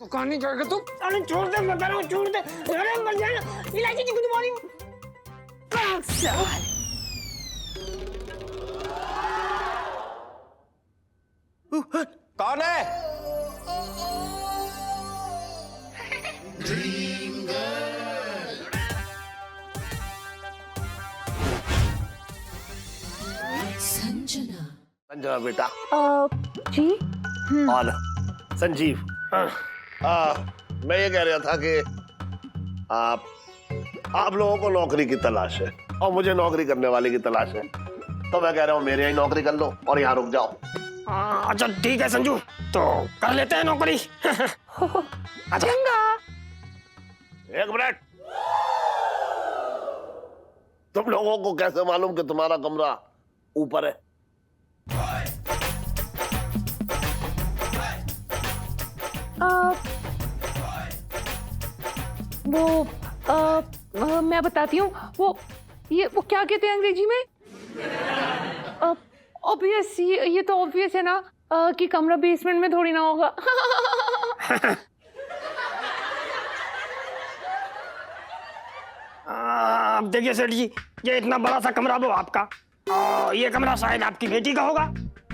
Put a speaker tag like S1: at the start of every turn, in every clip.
S1: तो कहाँ नहीं जाएगा तू? अरे छोड़ दे, मैं कह रहा हूँ छोड़ दे। अरे मर जाएगा। इलायची जी, गुड मॉर्निंग।
S2: कौन है? संजना बेटा।
S3: जी।
S2: और संजीव। मैं ये कह रहा था कि आप लोगों को नौकरी की तलाश है और मुझे नौकरी करने वाले की तलाश है, तो मैं कह रहा हूँ मेरे यहाँ नौकरी कर लो और यहाँ रुक जाओ।
S1: अच्छा ठीक है संजू, तो कर लेते हैं नौकरी। अच्छा
S2: एक मिनट, तुम लोगों को कैसे मालूम कि तुम्हारा कमरा ऊपर है?
S3: मैं बताती हूँ। वो क्या कहते हैं अंग्रेजी में? ऑब्वियस, ये तो ऑब्वियस है ना कि कमरा बेसमेंट में थोड़ी ना होगा।
S1: अब देखिए सेठ जी, ये इतना बड़ा सा कमरा वो आपका, ये कमरा शायद आपकी बेटी का होगा।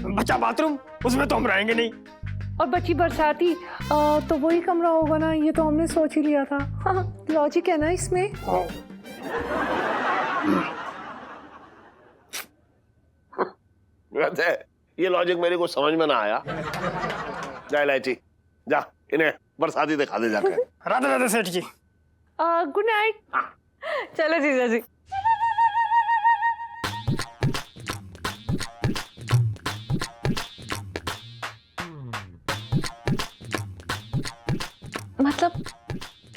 S1: बच्चा बाथरूम, उसमें तो हम रहेंगे नहीं।
S3: और बची बरसाती, तो वही कमरा होगा ना। ये तो हमने सोच ही लिया था। लॉजिक है ना इसमें।
S2: वैसे ये लॉजिक मेरे को समझ में ना आया। जा इलायची, जा इन्हें बरसाती दिखा दे जाकर।
S1: राधे राधे सेठ जी।
S3: Good night. चलो जीजा जी। मतलब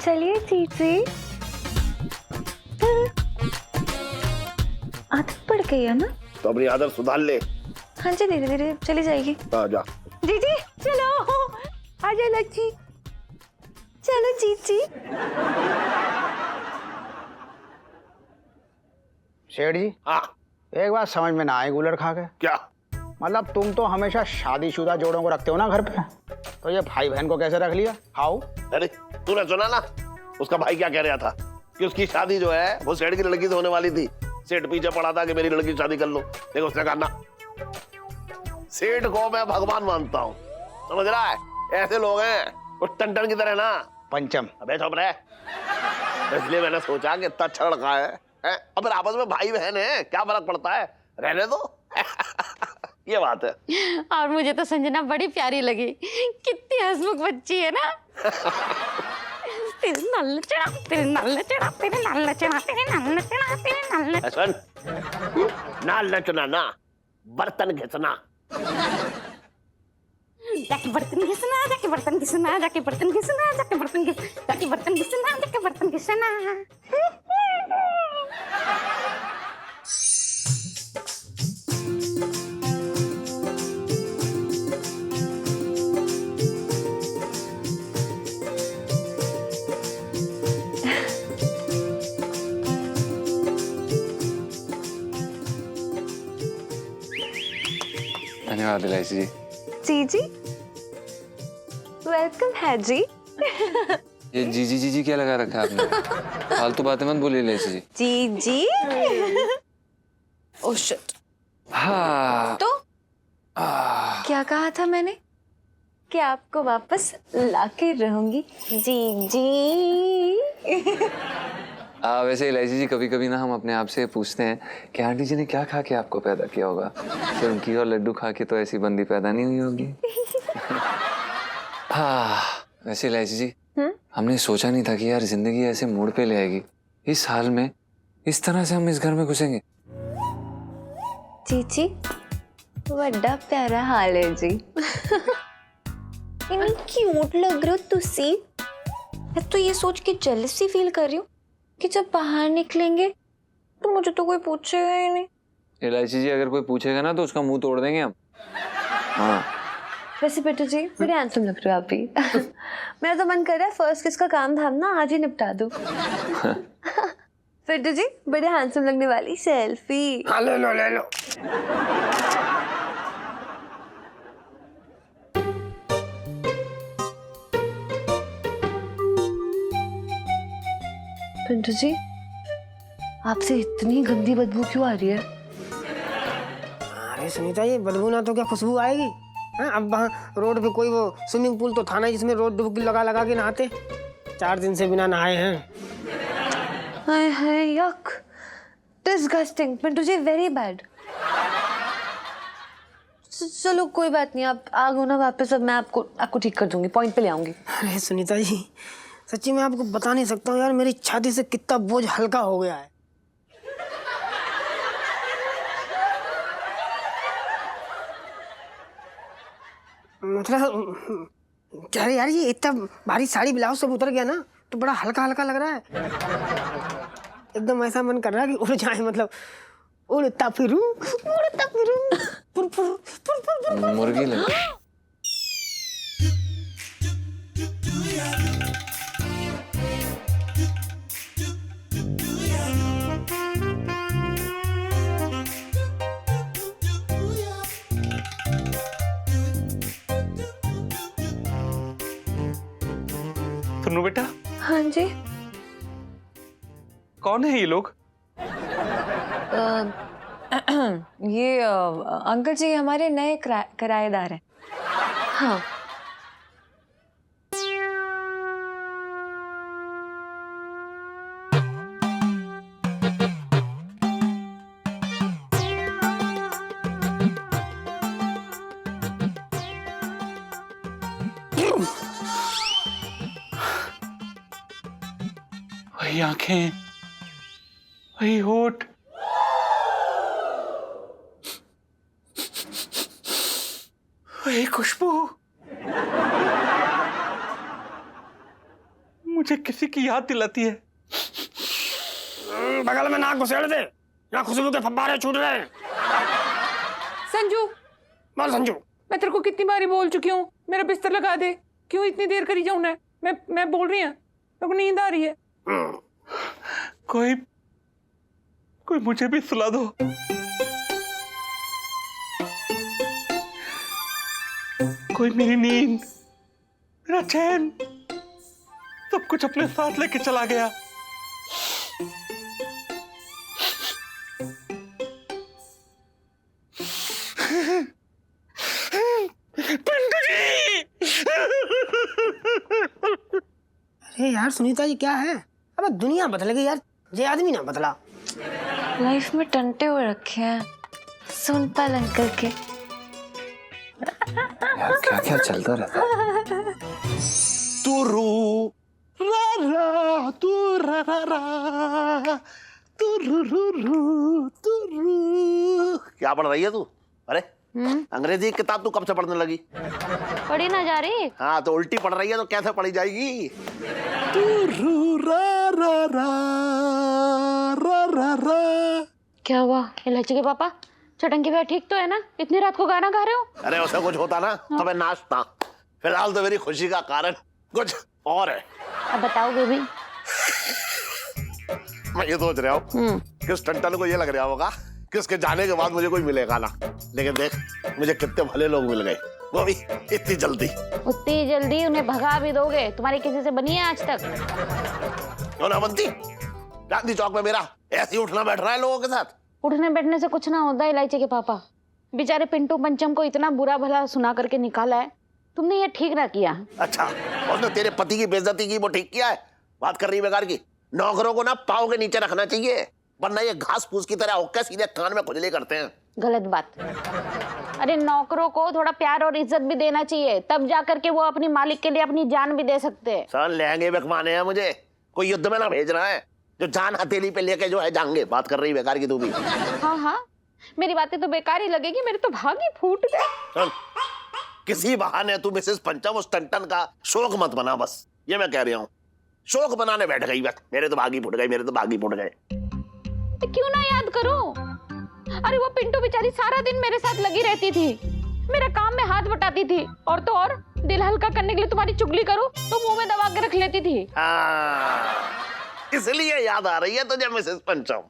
S3: चलिए जीजी। आदत पड़ गई है ना,
S2: तो अपनी आदत सुधार ले।
S3: हाँ जी, धीरे धीरे चली जाएगी।
S2: जा
S3: जीजी चलो, आजा लच्छी, चलो जीजी।
S4: सेठ जी,
S2: हाँ
S4: एक बात समझ में ना आई कूलर खा के।
S2: क्या?
S4: मतलब तुम तो हमेशा शादीशुदा जोड़ों को रखते हो ना घर पे, तो ये भाई बहन को कैसे रख लिया? हाउ?
S2: अरे तूने सुना ना, उसका भाई क्या कह रहा था कि उसकी शादी जो है वो सेठ की लड़की से होने वाली थी। सेठ पीछे पड़ा था कि मेरी लड़की की शादी कर लो, लेकिन उसने कहा ना। सेठ को मैं भगवान मानता हूँ, समझ रहा है? ऐसे लोग हैं वो टन की तरह ना।
S4: पंचम।
S2: अबे चुप रहे। इसलिए मैंने सोचा कि इतना अच्छा लड़का है, अब आपस में भाई बहन है, क्या फर्क पड़ता है, रहने दो। ये बात है।
S5: और मुझे तो संजना बड़ी प्यारी लगी, कितनी हंसमुख बच्ची है ना। तेरे नल्ले चढ़ा, तेरे नल्ले चढ़ा, तेरे नल्ले चढ़ा, तेरे नल्ले चढ़ा, तेरे नल्ले।
S2: सुन, ना लचना ना, बर्तन घिसना।
S5: जाके बर्तन घिसना, जाके बर्तन घिसना, जाके बर्तन घिसना, जाके बर्तन घिसना, जाके बर्तन घिसना, जाके बर्तन घिसना।
S6: धन्यवाद इलायची जी।
S3: जीजी वेलकम है जी।
S6: ये जीजी जीजी क्या लगा रखा है आपने? फालतू बातें मत बोलिए इलायची जी।
S3: जीजी। Oh shit.
S6: हाँ
S3: तो क्या कहा था मैंने कि आपको वापस लाके रहूंगी जीजी।
S6: वैसे इलायची जी, कभी कभी ना हम अपने आप से पूछते हैं कि आंटी जी ने क्या खा के आपको पैदा किया होगा। चुमकी और लड्डू खा के तो ऐसी बंदी पैदा नहीं हुई होगी। हाँ वैसे इलायची जी, हमने सोचा नहीं था कि यार जिंदगी ऐसे मोड़ पे ले आएगी। इस हाल में इस तरह से हम इस घर में घुसेंगे।
S3: जीजी बड़ा प्यारा हाल है जी। इतनी क्यूट लग रहे हो तुसी। मैं तो ये सोच के जेलसी फील कर रही हूँ कि जब बाहर निकलेंगे तो मुझे तो कोई पूछेगा ही नहीं।
S6: इलायची जी, अगर कोई पूछेगा ना तो उसका मुंह तोड़ देंगे हम। हाँ
S3: वैसे बेटू जी बड़े हैंडसम लग रहे हो आप भी। मेरा तो मन कर रहा है फर्स्ट किस का काम धाम ना आज ही निपटा दूं। बेटू जी बड़े हैंडसम लगने वाली सेल्फी।
S1: हाँ ले लो ले लो।
S3: पिंटू जी, आपसे इतनी गंदी बदबू क्यों आ रही है?
S1: अरे सुनीता, ये बदबू ना तो क्या खुशबू आएगी? हाँ, अब वहाँ रोड पे कोई वो स्विमिंग पूल तो था ना जिसमें रोड डुबकी लगा लगा के नहाते। 4 दिन से बिना नहाए हैं।
S3: हाय हाय, यक, disgusting Pintu ji, very bad. चलो कोई बात नहीं, आप आ गो ना वापस, अब मैं आपको ठीक कर दूंगी, पॉइंट पे ले आऊंगी।
S1: अरे सुनीता जी, सच्ची मैं आपको बता नहीं सकता हूँ यार, मेरी छाती से कितना बोझ हल्का हो गया है। मतलब क्या है यार, ये इतना भारी साड़ी ब्लाउज सब उतर गया ना तो बड़ा हल्का हल्का लग रहा है। एकदम ऐसा मन कर रहा है कि उड़ जाए, मतलब उड़ता फिरूं फुर फुर फुर फुर।
S6: मुर्गी लग
S7: सुनो बेटा,
S3: हाँ जी।
S7: कौन है ये लोग?
S3: ये अंकल जी हमारे नए किराएदार हैं। हाँ।
S7: वही आंखें, वही होठ, वही खुशबू, मुझे किसी की याद दिलाती है।
S1: बगल में नाक घुसेड़ दे, यहाँ खुशबू के फब्बारे छूट रहे हैं।
S8: संजू,
S1: बोल संजू।
S8: मैं तेरे को कितनी बारी बोल चुकी हूँ, मेरा बिस्तर लगा दे। क्यों इतनी देर करी जाऊँ? मैं बोल रही हूँ, मेरे को नींद आ रही है।
S7: कोई मुझे भी सुला दो। कोई मेरी नींद, मेरा चैन, सब कुछ अपने साथ लेके चला गया। पिंटू जी!
S1: अरे यार सुनीता जी, क्या है? अब दुनिया बदल गई यार, ये आदमी ना बदला।
S3: लाइफ में टंटे हुए रखे हैं सोनपाल अंकल के।
S6: यार क्या क्या चलता रहता है।
S2: तू रू रा रा, तू रा रा रा, तू रू रू रू, तू रू। क्या पढ़ रही है तू? अरे अंग्रेजी की किताब तू कब से पढ़ने लगी?
S5: पढ़ी ना जा रही।
S2: हाँ तो उल्टी पढ़ रही है तो कैसे पढ़ी जाएगी? तू रू रा रा रा रा रा रा।
S5: क्या हुआ इलायची के पापा? चटंकी भैया ठीक तो है ना? इतनी रात को गाना गा रहे हो?
S2: अरे उसे कुछ होता ना तो मैं नाचता। फिलहाल तो मेरी खुशी का कारण कुछ और है।
S5: अब बताओ बेबी।
S2: मैं ये सोच रहा हूँ कि उस टंटन को ये लग रहा होगा कि उसके जाने के बाद मुझे कोई मिलेगा ना, लेकिन देख मुझे कितने भले लोग मिल गए, वो भी इतनी जल्दी।
S5: उतनी जल्दी उन्हें भगा भी दोगे? तुम्हारी किसी से बनी है आज तक?
S2: क्यों ना बनती? गांधी चौक में मेरा ऐसे ही उठना बैठ रहा है लोगों के साथ।
S5: उठने बैठने से कुछ ना होता इलायची के पापा। बेचारे पिंटू पंचम को इतना बुरा भला सुना करके निकाला है, तुमने ये ठीक ना किया।
S2: अच्छा, उसने तेरे पति की बेइज्जती की, वो ठीक किया है? बात कर रही बेकार की। नौकरों को ना पाँव के नीचे रखना चाहिए, वरना ये घास फूस की तरह होकर सीधे कान में खुजली करते हैं।
S5: गलत बात। अरे नौकरों को थोड़ा प्यार और इज्जत भी देना चाहिए, तब जा करके वो अपनी मालिक के लिए अपनी जान भी दे सकते हैं।
S2: सर लहंगे बिकवाने हैं मुझे, कोई युद्ध में ना भेज रहा है जो जान हथेली पे लेके जो है जाएंगे। बात कर रही बेकार की तू भी।
S5: हाँ हाँ, मेरी बातें तो बेकार ही लगेगी, मेरे तो भाग ही फूट गए।
S2: सुन, किसी बहाने तू मिसेस पंचम उस टंटन का शोक मत बना, बस ये मैं कह रहा हूँ। शोक बनाने बैठ गई बस, मेरे तो भागी फुट गए, मेरे तो भागी फुट गए।
S5: क्यों ना याद करूं? अरे वो पिंटू बेचारी सारा दिन मेरे साथ लगी रहती थी, मेरा काम में हाथ बटाती थी, और तो और दिल हल्का करने के लिए तुम्हारी चुगली करूं तो मुंह में दबा के रख लेती थी।
S2: इसलिए याद आ रही है तुझे मिसेस पंचम।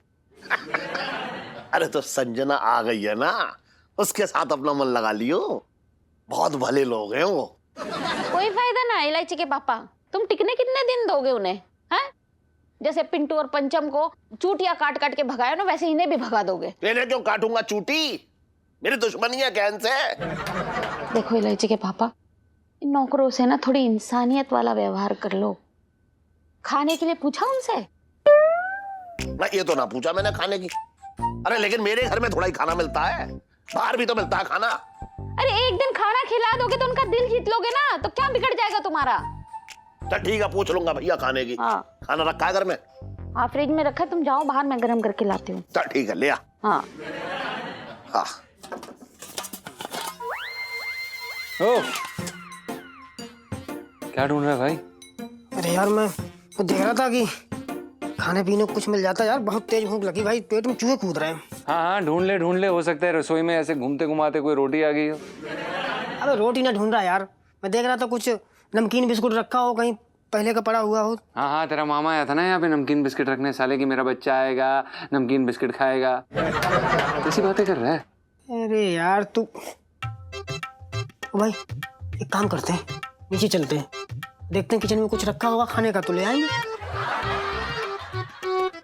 S2: अरे तो संजना आ गई है ना, उसके साथ अपना मन लगा लियो, बहुत भले लोग हैं वो।
S5: कोई फायदा ना इलायची के पापा, तुम टिकने कितने दिन दोगे उन्हें? हैं? जैसे पिंटू और पंचम को चूटिया काट काट के भगाया ना, वैसे इन्हें भी भगा दोगे।
S2: इन्हें क्यों काटूंगा चूटी? मेरी दुश्मनी है कैन से।
S5: देखो इलायची के पापा, इन नौकरों से ना थोड़ी इंसानियत वाला व्यवहार कर लो। खाने के लिए पूछा उनसे?
S2: ना ये तो ना पूछा मैंने खाने की। अरे लेकिन मेरे घर में थोड़ा ही खाना मिलता है, बाहर भी तो मिलता है खाना।
S5: अरे एक दिन खाना खिला दोगे तो उनका दिल जीत लोगे ना, तो क्या बिगड़ जाएगा तुम्हारा?
S2: चल ठीक है, पूछ लूंगा भैया खाने की।
S5: हाँ।
S2: खाना रखा है घर में?
S5: हाँ फ्रिज में रखा है, तुम जाओ बाहर, मैं गरम करके लाती हूँ।
S2: चल ठीक है, ले आ।
S5: हाँ।
S2: हाँ।
S6: ओ, क्या ढूंढ रहा है भाई?
S1: अरे यार मैं वो देख रहा था कि खाने पीने को कुछ मिल जाता यार, बहुत तेज भूख लगी भाई, पेट में चूहे कूद रहे हैं।
S6: हाँ हाँ, ढूंढ ले, हो सकता है रसोई में ऐसे घूमते घुमाते कोई रोटी आ गई हो।
S1: अबे रोटी ना ढूंढ रहा यार, मैं देख रहा था कुछ नमकीन बिस्कुट रखा हो कहीं, पहले का पड़ा हुआ हो।
S6: हाँ हाँ, तेरा मामा आया था ना यहाँ पे नमकीन बिस्किट रखने, साले की मेरा बच्चा आएगा नमकीन बिस्किट खाएगा, कैसी बातें कर रहा है?
S1: अरे यार तू, भाई एक काम करते हैं, नीचे चलते हैं, देखते हैं किचन में कुछ रखा होगा खाने का तो ले आएंगे।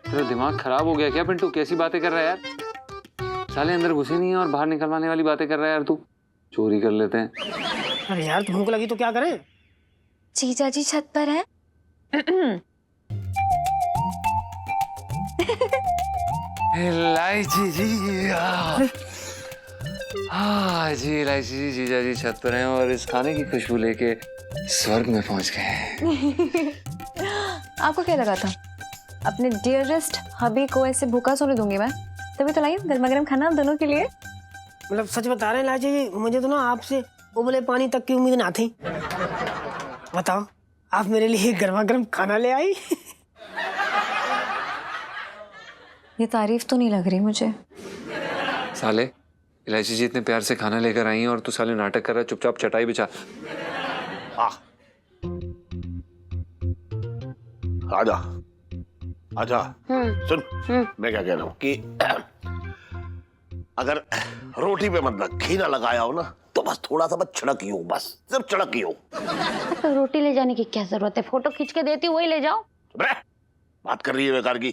S6: तेरा दिमाग खराब हो गया क्या पिंटू? कैसी बातें कर रहा है यार? साले अंदर घुसे नहीं है और बाहर निकलवाने वाली बातें कर रहा है यार तू। चोरी कर लेते हैं।
S1: अरे यार भूख लगी तो क्या करें?
S3: जीजा जी छत पर है।
S6: इलायची जी, हाँ जी, इलायची जी जीजा जी छत पर हैं और इस खाने की खुशबू लेके स्वर्ग में पहुंच गए हैं।
S3: आपको क्या लगा था अपने डियरेस्ट हबी को ऐसे भूखा सोने दूंगी मैं? तभी तो लाई गर्मा गर्म खाना आप दोनों के लिए।
S1: मतलब सच बता रहे हैं लाजी जी, मुझे तो ना आपसे उबले पानी तक की उम्मीद ना थी। बताओ, आप मेरे लिए गर्मा गर्म खाना ले आई।
S3: ये तारीफ तो नहीं लग रही मुझे।
S6: साले, इलायची जी इतने प्यार से खाना लेकर आई हैं और तू साले नाटक कर रहा है। चुपचाप चटाई बिछा।
S2: आजा आजा। सुन, मैं क्या कह रहा हूँ कि अगर रोटी पे मतलब घी ना लगाया हो ना तो बस थोड़ा सा बस छिड़की हो, बस सिर्फ छिड़की हो।
S5: तो रोटी ले जाने की क्या जरूरत है? फोटो खींच के देती हूँ, वही ले जाओ।
S2: बात कर रही है बेकार की।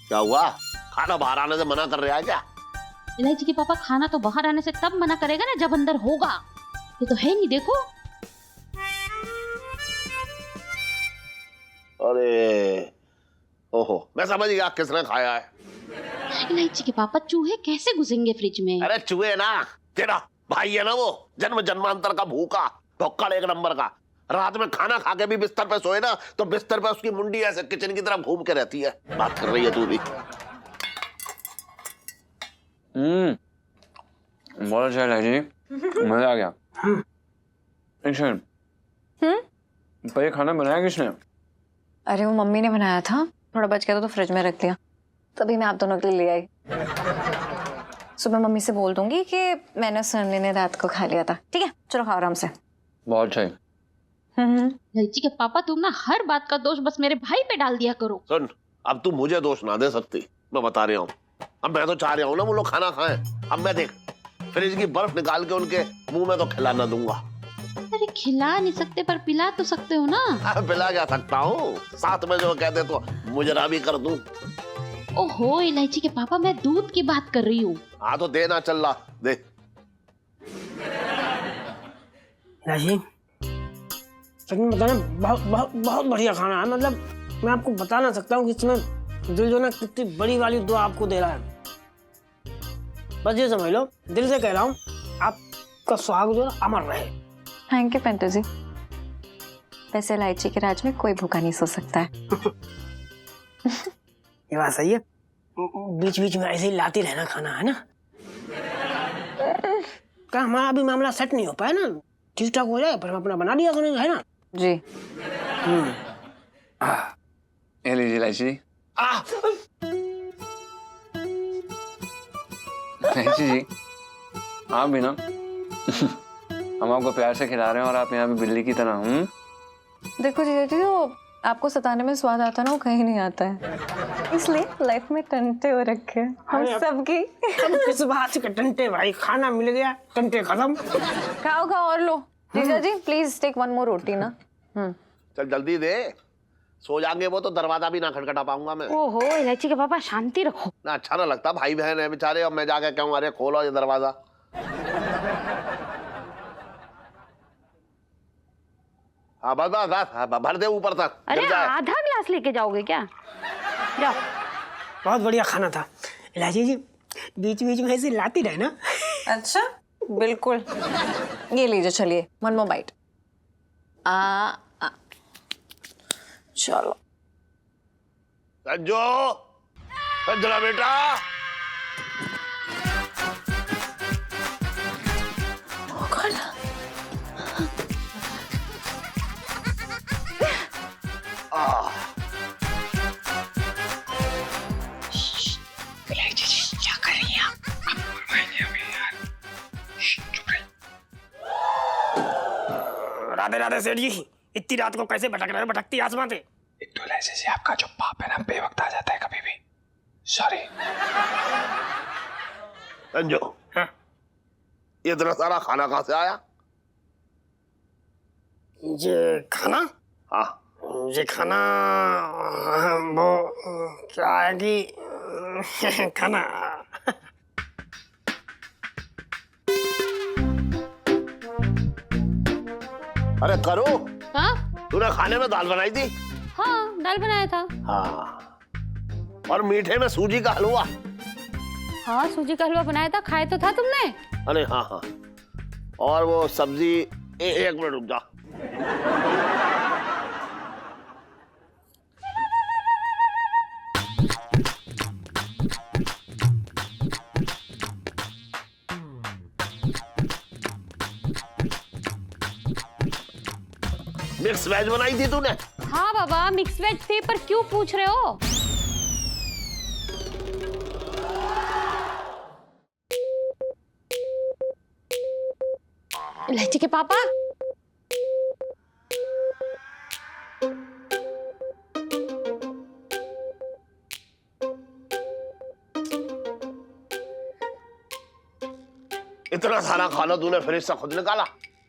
S2: क्या हुआ? खाना बाहर आने से मना कर रहा है क्या?
S5: इलायची के पापा, खाना तो बाहर आने से तब मना करेगा ना जब अंदर होगा। ये तो है नहीं, देखो।
S2: अरे ओहो, मैं समझ गया किसने खाया है।
S5: इलायची के पापा, चूहे कैसे घुसेंगे फ्रिज में?
S2: अरे चूहे ना, तेरा भाई है ना वो, जन्म जन्मांतर का भूखा भुक्कड़ एक नंबर का। रात में खाना खा के भी बिस्तर पे सोए ना तो बिस्तर पे उसकी मुंडी ऐसे किचन की तरफ घूम के रहती है। बात कर रही है तू भी।
S6: बहुत अच्छा इलायची, मजा आ गया। एक सेकंड, पर ये खाना बनाया किसने?
S3: अरे वो मम्मी ने बनाया था, थोड़ा बच गया तो फ्रिज में रख दिया, तभी मैं आप दोनों के लिए ले आई। सुबह मम्मी से बोल दूंगी कि मैंने सुनने ने रात को खा लिया था। ठीक है, चलो खाओ आराम से।
S6: बहुत सही।
S5: इलायची के पापा, तुम ना हर बात का दोष बस मेरे भाई पे डाल दिया करो।
S2: सुन, अब तू मुझे दोष ना दे सकती, मैं बता रहा हूँ। अब मैं तो चाह रहा हूँ ना वो लोग खाना खाएं। अब मैं देख फ्रिज की बर्फ निकाल के उनके मुंह में तो खिलाना दूंगा।
S5: अरे खिला नहीं सकते पर पिला तो सकते हो ना।
S2: पिला क्या सकता हूँ, साथ में जो कहते तो मुजरा भी कर दूं।
S5: ओहो इलायची के पापा, मैं दूध की बात कर रही हूँ।
S2: हाँ तो देना, चल रहा दे।
S1: राजी, सच में बताना, बहुत बहुत बहुत बढ़िया खाना है। मतलब मैं आपको बता ना सकता हूँ कि इसमें दिल जो ना कितनी बड़ी वाली दुआ आपको दे रहा है। बस ये समझ लो, दिल से कह रहा हूँ, आपका सुहाग जो है अमर रहे।
S3: Thank you Pintu ji. वैसे इलायची के राज में कोई भूखा नहीं सो सकता है।
S1: ये बात सही है, बीच बीच में ऐसे ही लाती रहना खाना, है ना? क्या हमारा अभी मामला सेट नहीं हो पाया ना, ठीक ठाक हो जाए पर हम अपना बना दिया सुनेंगे, है ना
S3: जी?
S6: ये लीजिए इलायची जी। इलायची जी, आप भी ना हम आपको प्यार से खिला रहे हैं और आप यहाँ पे बिल्ली की तरह।
S3: देखो जीजा जी, वो आपको सताने में स्वाद आता ना, वो कहीं नहीं आता है, इसलिए लाइफ में टंटे हो रखे हैं हम सबकी।
S1: अब किस बात के टंटे भाई, खाना मिल गया टंटे खत्म।
S3: खाओ खाओ और लो। जीजा जी प्लीज टेक वन मोर रोटी ना।
S2: चल जल्दी दे, सो जाएंगे वो तो दरवाजा भी ना खटखटा पाऊंगा मैं।
S5: ओहो इलायची के पापा शांति रखो।
S2: ना अच्छा ना लगता, भाई बहन है बेचारे, अब मैं जाके कहूँ अरे खोलो ये दरवाजा। हाँ बस बस बस, भर दे ऊपर तक।
S5: अरे
S2: गिर जाए।
S5: आधा गिलास लेके जाओगे क्या? जाओ।
S1: बहुत बढ़िया खाना था। इलायची जी बीच बीच में ऐसे लाती रहे ना।
S3: अच्छा बिल्कुल। ये लीजिए, चलिए वन मोर बाइट। चलो
S2: संजू, संजना बेटा।
S1: राधे राधे सेठ जी, इतनी रात को कैसे भटक रहे हो, भटकती आसमां से।
S6: एक तो ऐसे आपका जो पाप है ना, बेवक्त आ जाता है कभी भी। सॉरी।
S2: संजू,
S1: हाँ?
S2: ये इतना सारा खाना कहाँ से आया?
S1: ये खाना,
S2: हाँ
S1: ये खाना वो क्या है कि खाना
S2: अरे करो,
S5: हाँ
S2: तूने खाने में दाल बनाई थी?
S5: हाँ दाल बनाया था।
S2: हाँ, और मीठे में सूजी का हलवा।
S5: हाँ सूजी का हलवा बनाया था, खाए तो था तुमने?
S2: अरे हाँ हाँ, और वो सब्जी। एक मिनट रुक जा। मिक्स वेज बनाई थी तूने?
S5: हाँ बाबा मिक्स वेज थी, पर क्यों पूछ रहे हो? इलायची के पापा।
S2: इतना सारा खाना तूने फ्रिज से खुद निकाला?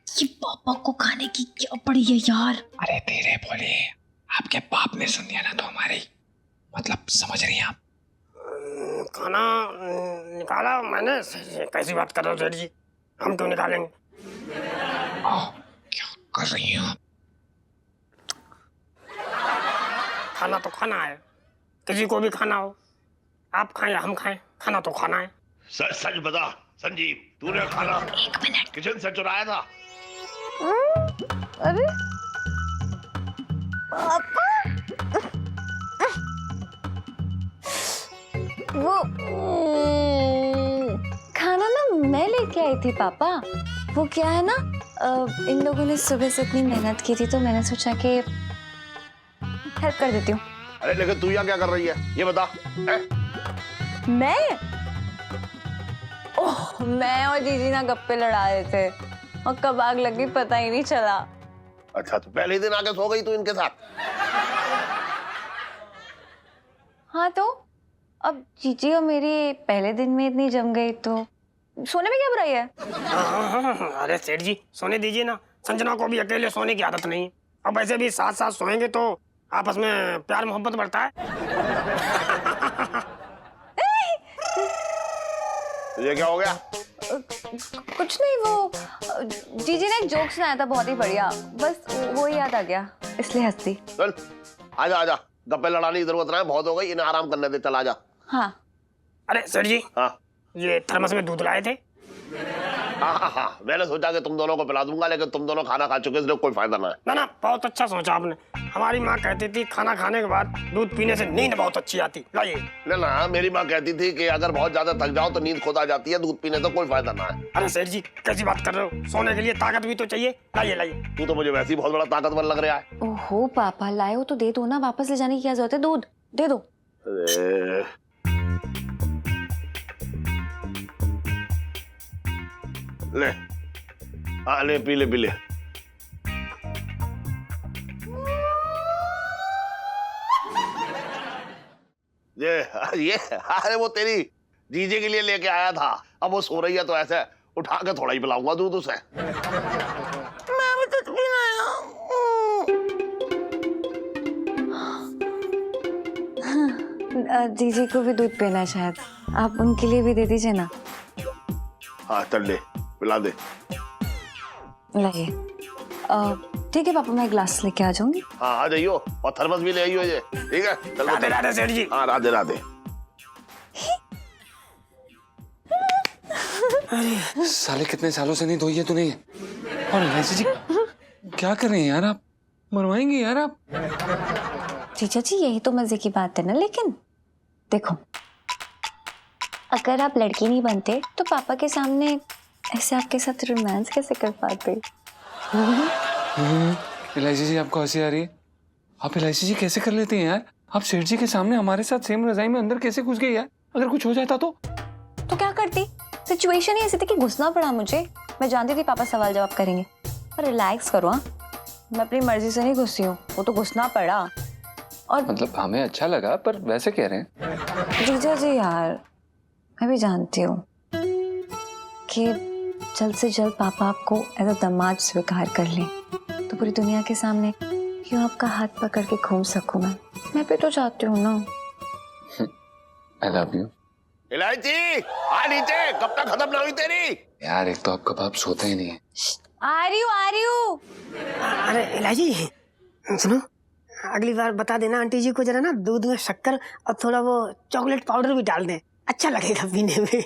S9: ये पापा को खाने की क्या पड़ी है यार।
S6: अरे तेरे बोले, आपके बाप ने सुन लिया ना तो हमारी, मतलब समझ रही हैं आप?
S1: खाना निकाला मैंने। कैसी बात कर रहे हो सेठ जी, हम क्यों निकालेंगे?
S6: क्या कर रही हैं आप?
S1: खाना तो खाना है, किसी को भी खाना हो, आप खाएं या हम खाएं, खाना तो खाना है।
S2: सच सच बता संजीव, तूने खाना
S9: 1 मिनट।
S2: किचन से चुराया था?
S3: अरे पापा, वो खाना ना मैं लेके आई थी पापा। वो क्या है ना, इन लोगों ने सुबह से इतनी मेहनत की थी तो मैंने सोचा कि हेल्प कर देती हूँ।
S2: अरे लेकिन तू यहाँ क्या कर रही है ये बता।
S3: मैं मैं और जीजी ना गप्पे लड़ा रहे थे और कब आग लगी पता ही नहीं चला।
S2: अच्छा, तो पहले ही दिन आके सो गई तू इनके साथ?
S3: हाँ तो अब जीजी और मेरी पहले दिन में इतनी जम गई तो सोने में क्या बुराई है?
S1: हाँ, अरे सेठ जी सोने दीजिए ना, संजना को भी अकेले सोने की आदत नहीं है। अब ऐसे भी साथ साथ सोएंगे तो आपस में प्यार मोहब्बत बढ़ता है।
S2: ये क्या हो गया?
S3: कुछ नहीं, वो जीजी ने एक जोक सुनाया था बहुत ही बढ़िया, बस वो ही याद आ गया इसलिए हंसती।
S2: चल आजा आजा, गप्पे लड़ाने की जरूरत नहीं, बहुत हो गई, इन्हें आराम करने दे, चल आजा।
S3: हाँ
S1: अरे सेठ जी,
S2: हाँ
S1: ये थर्मस में दूध लाए थे।
S2: हाँ हाँ हाँ, मैंने सोचा कि तुम दोनों को पिला दूंगा, लेकिन तुम दोनों खाना खा चुके इसलिए कोई फायदा ना है।
S1: ना ना, बहुत अच्छा सोचा आपने। हमारी माँ कहती थी खाना खाने के बाद दूध पीने से नींद बहुत अच्छी आती। लाइए।
S2: ना, मेरी माँ कहती थी कि अगर बहुत ज्यादा थक जाओ तो नींद खुद आ जाती है, दूध पीने तो कोई फायदा ना है।
S1: अरे सेठ जी कैसी बात कर रहे हो, सोने के लिए ताकत भी तो चाहिए। लाइए लाइए।
S2: तू तो मुझे वैसे ही बहुत बड़ा ताकतवर लग रहा है।
S3: ओहो पापा, लाए हो तो दे दो ना, वापस ले जाने की क्या जरूरत है, दूध दे दो।
S2: ले हाँ ले, पी ले पी ले। ये अरे वो तेरी जीजे के लिए लेके आया था, अब वो सो रही है तो ऐसे उठा के थोड़ा ही पिलाऊंगा दूध उसे।
S1: मैं भी दूध पीना
S3: है। जीजी को भी दूध पीना है शायद, आप उनके लिए भी दे दीजिए ना।
S2: हाँ चल ले, पिला दे।
S3: लाइए। ठीक है पापा, मैं एक ग्लास लेके आ जाऊंगी।
S2: हाँ आ जाइयो, और थर्मस भी ले आइयो ये, ठीक है? चल
S1: राधे राधे सेठ जी।
S2: हाँ राधे राधे।
S6: साले कितने सालों से नहीं धोई है तूने ये। और इलायची जी क्या कर रहे हैं यार आप, मरवाएंगे यार आप।
S3: जीजा जी यही तो मजे की बात है ना, लेकिन देखो अगर आप लड़की नहीं बनते तो पापा के सामने ऐसे आपके साथ रोमांस कैसे कर पाते।
S6: इलायची जी आपको हंसी आ रही है? आप इलायची जी कैसे कर लेते हैं यार? आप सेठ जी के सामने हमारे साथ सेम रजाई में अंदर कैसे घुस गए यार? अगर कुछ हो जाता तो
S3: क्या करती? सिचुएशन ही ऐसी थी कि घुसना पड़ा मुझे। मैं जानती थी पापा सवाल जवाब करेंगे। पर रिलैक्स करो, हाँ मैं अपनी मर्जी से नहीं घुसी हूँ, वो तो घुसना पड़ा। और
S6: मतलब हमें अच्छा लगा, पर वैसे कह रहे हैं।
S3: जीजा जी यार मैं भी जानती हूँ कि जल्द से जल्द पापा आपको एज अ दामाद स्वीकार कर लें तो पूरी दुनिया के सामने क्यों आपका हाथ पकड़ के घूम सकूं मैं भी तो चाहती हूँ ना।
S6: I love you.
S2: इलायची आ नीचे, कब तक खत्म ना हुई तेरी?
S6: यार एक तो आपका बाप सोता ही नहीं है।
S3: आ रही हूँ।
S1: अरे इलायची सुनो, अगली बार बता देना आंटी जी को जरा ना दूध में शक्कर और थोड़ा वो चॉकलेट पाउडर भी डाल दें, अच्छा लगेगा पीने में।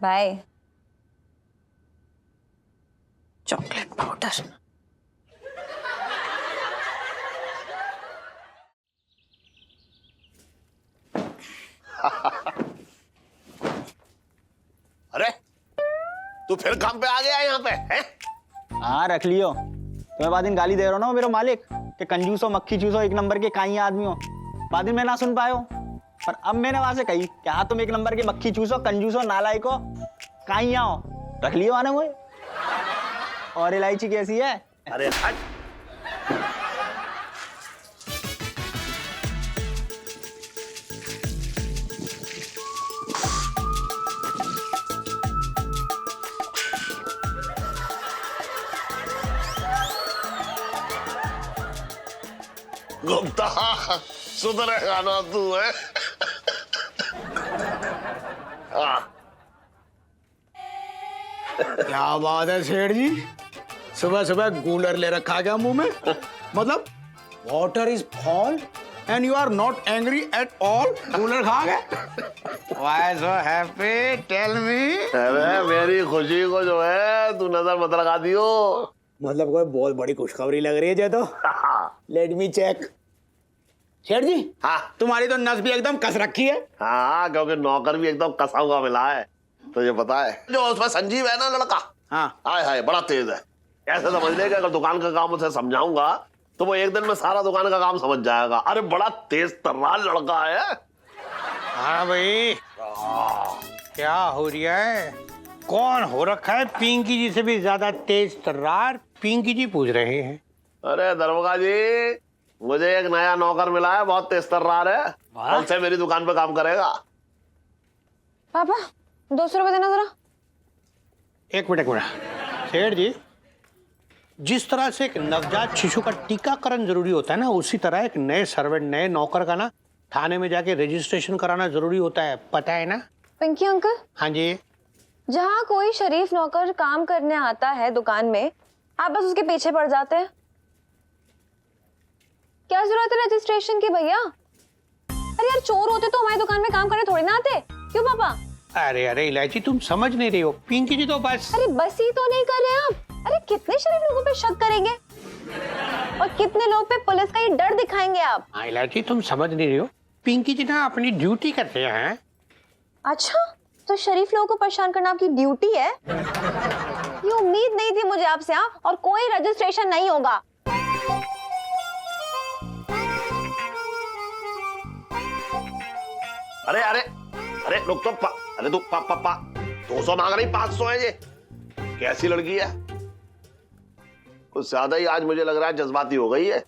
S3: बाय।
S1: Chocolate powder.
S2: अरे तू फिर काम पे आ गया यहाँ पे हैं?
S4: हाँ रख लियो। तुम्हें बाद दिन गाली दे रहा हूँ ना मेरे मालिक कि कंजूस हो, मक्खी चूसो, एक नंबर के काई आदमी हो। बाद दिन मैं ना सुन पायो, पर अब मैंने वहां से कही कि हाँ तुम एक नंबर के मक्खी चूसो, कंजूस हो, नालायक हो, काइया हो। रख लियो आने मुझे। और इलायची कैसी है?
S2: अरे हट। गुप्ता सुधरेगा ना तू है?
S4: क्या बात है सेठ जी, सुबह सुबह कूलर ले रखा क्या मुंह में? मतलब water is fall and you are not angry at all. Cooler खा गए? Why so happy, tell me.
S2: अरे मेरी खुशी को जो है तू नजर मत लगा दियो।
S4: मतलब कोई बहुत बड़ी खुशखबरी लग रही है जे तो। Let me check. Seth ji
S2: हाँ
S4: तुम्हारी तो नस भी एकदम कस रखी है।
S2: हाँ, क्योंकि नौकर भी एकदम कसा हुआ मिला है। तुझे पता है जो उसमें संजीव है ना लड़का,
S4: हाँ
S2: हाय हाय बड़ा तेज है। ऐसे समझ ले कि अगर दुकान का काम उसे समझाऊंगा तो वो एक दिन में सारा दुकान का काम समझ जाएगा। अरे बड़ा तेज तर्रार लड़का है।
S7: हाँ भाई क्या हो रहा है? कौन हो रखा है पिंकी जी से भी ज्यादा तेज तर्रार? पिंकी जी पूछ रहे हैं।
S2: अरे दरोगा जी, मुझे एक नया नौकर मिला है, बहुत तेज तर्रार है। कल से मेरी दुकान पे काम करेगा।
S3: पापा 200 रुपए देना जरा।
S7: एक मिनट सेठ जी, जिस तरह से एक नवजात शिशु का टीकाकरण जरूरी होता है ना, उसी तरह एक नए सर्वेंट, नए नौकर का ना थाने में जाके रजिस्ट्रेशन कराना जरूरी होता है, पता है ना?
S3: पिंकी अंकल,
S7: हाँ जी।
S3: जहाँ कोई शरीफ नौकर काम करने आता है दुकान में, आप बस उसके पीछे पड़ जाते हैं। क्या जरूरत है रजिस्ट्रेशन की भैया? अरे यार चोर होते तो हमारी दुकान में काम करने थोड़ी ना आते। क्यों पापा?
S7: अरे अरे इलायची तुम समझ नहीं रही हो, पिंकी जी तो बस।
S3: अरे बस ही तो नहीं कर रहे आप। अरे कितने शरीफ लोगों पे शक करेंगे और कितने लोग पे पुलिस का ये डर दिखाएंगे आप?
S7: हाँ इलायची तुम समझ नहीं रही हो, पिंकी जी ना अपनी ड्यूटी करते हैं।
S3: अच्छा, तो शरीफ लोगों को परेशान करना आपकी ड्यूटी है? ये उम्मीद नहीं थी मुझे आपसे। आप और कोई रजिस्ट्रेशन नहीं होगा।
S2: अरे अरे अरे रुक तो अरे तू 200 मांग रही, 500 है ये। कैसी लड़की है? कुछ ज्यादा ही आज मुझे लग रहा है जज्बाती हो गई है।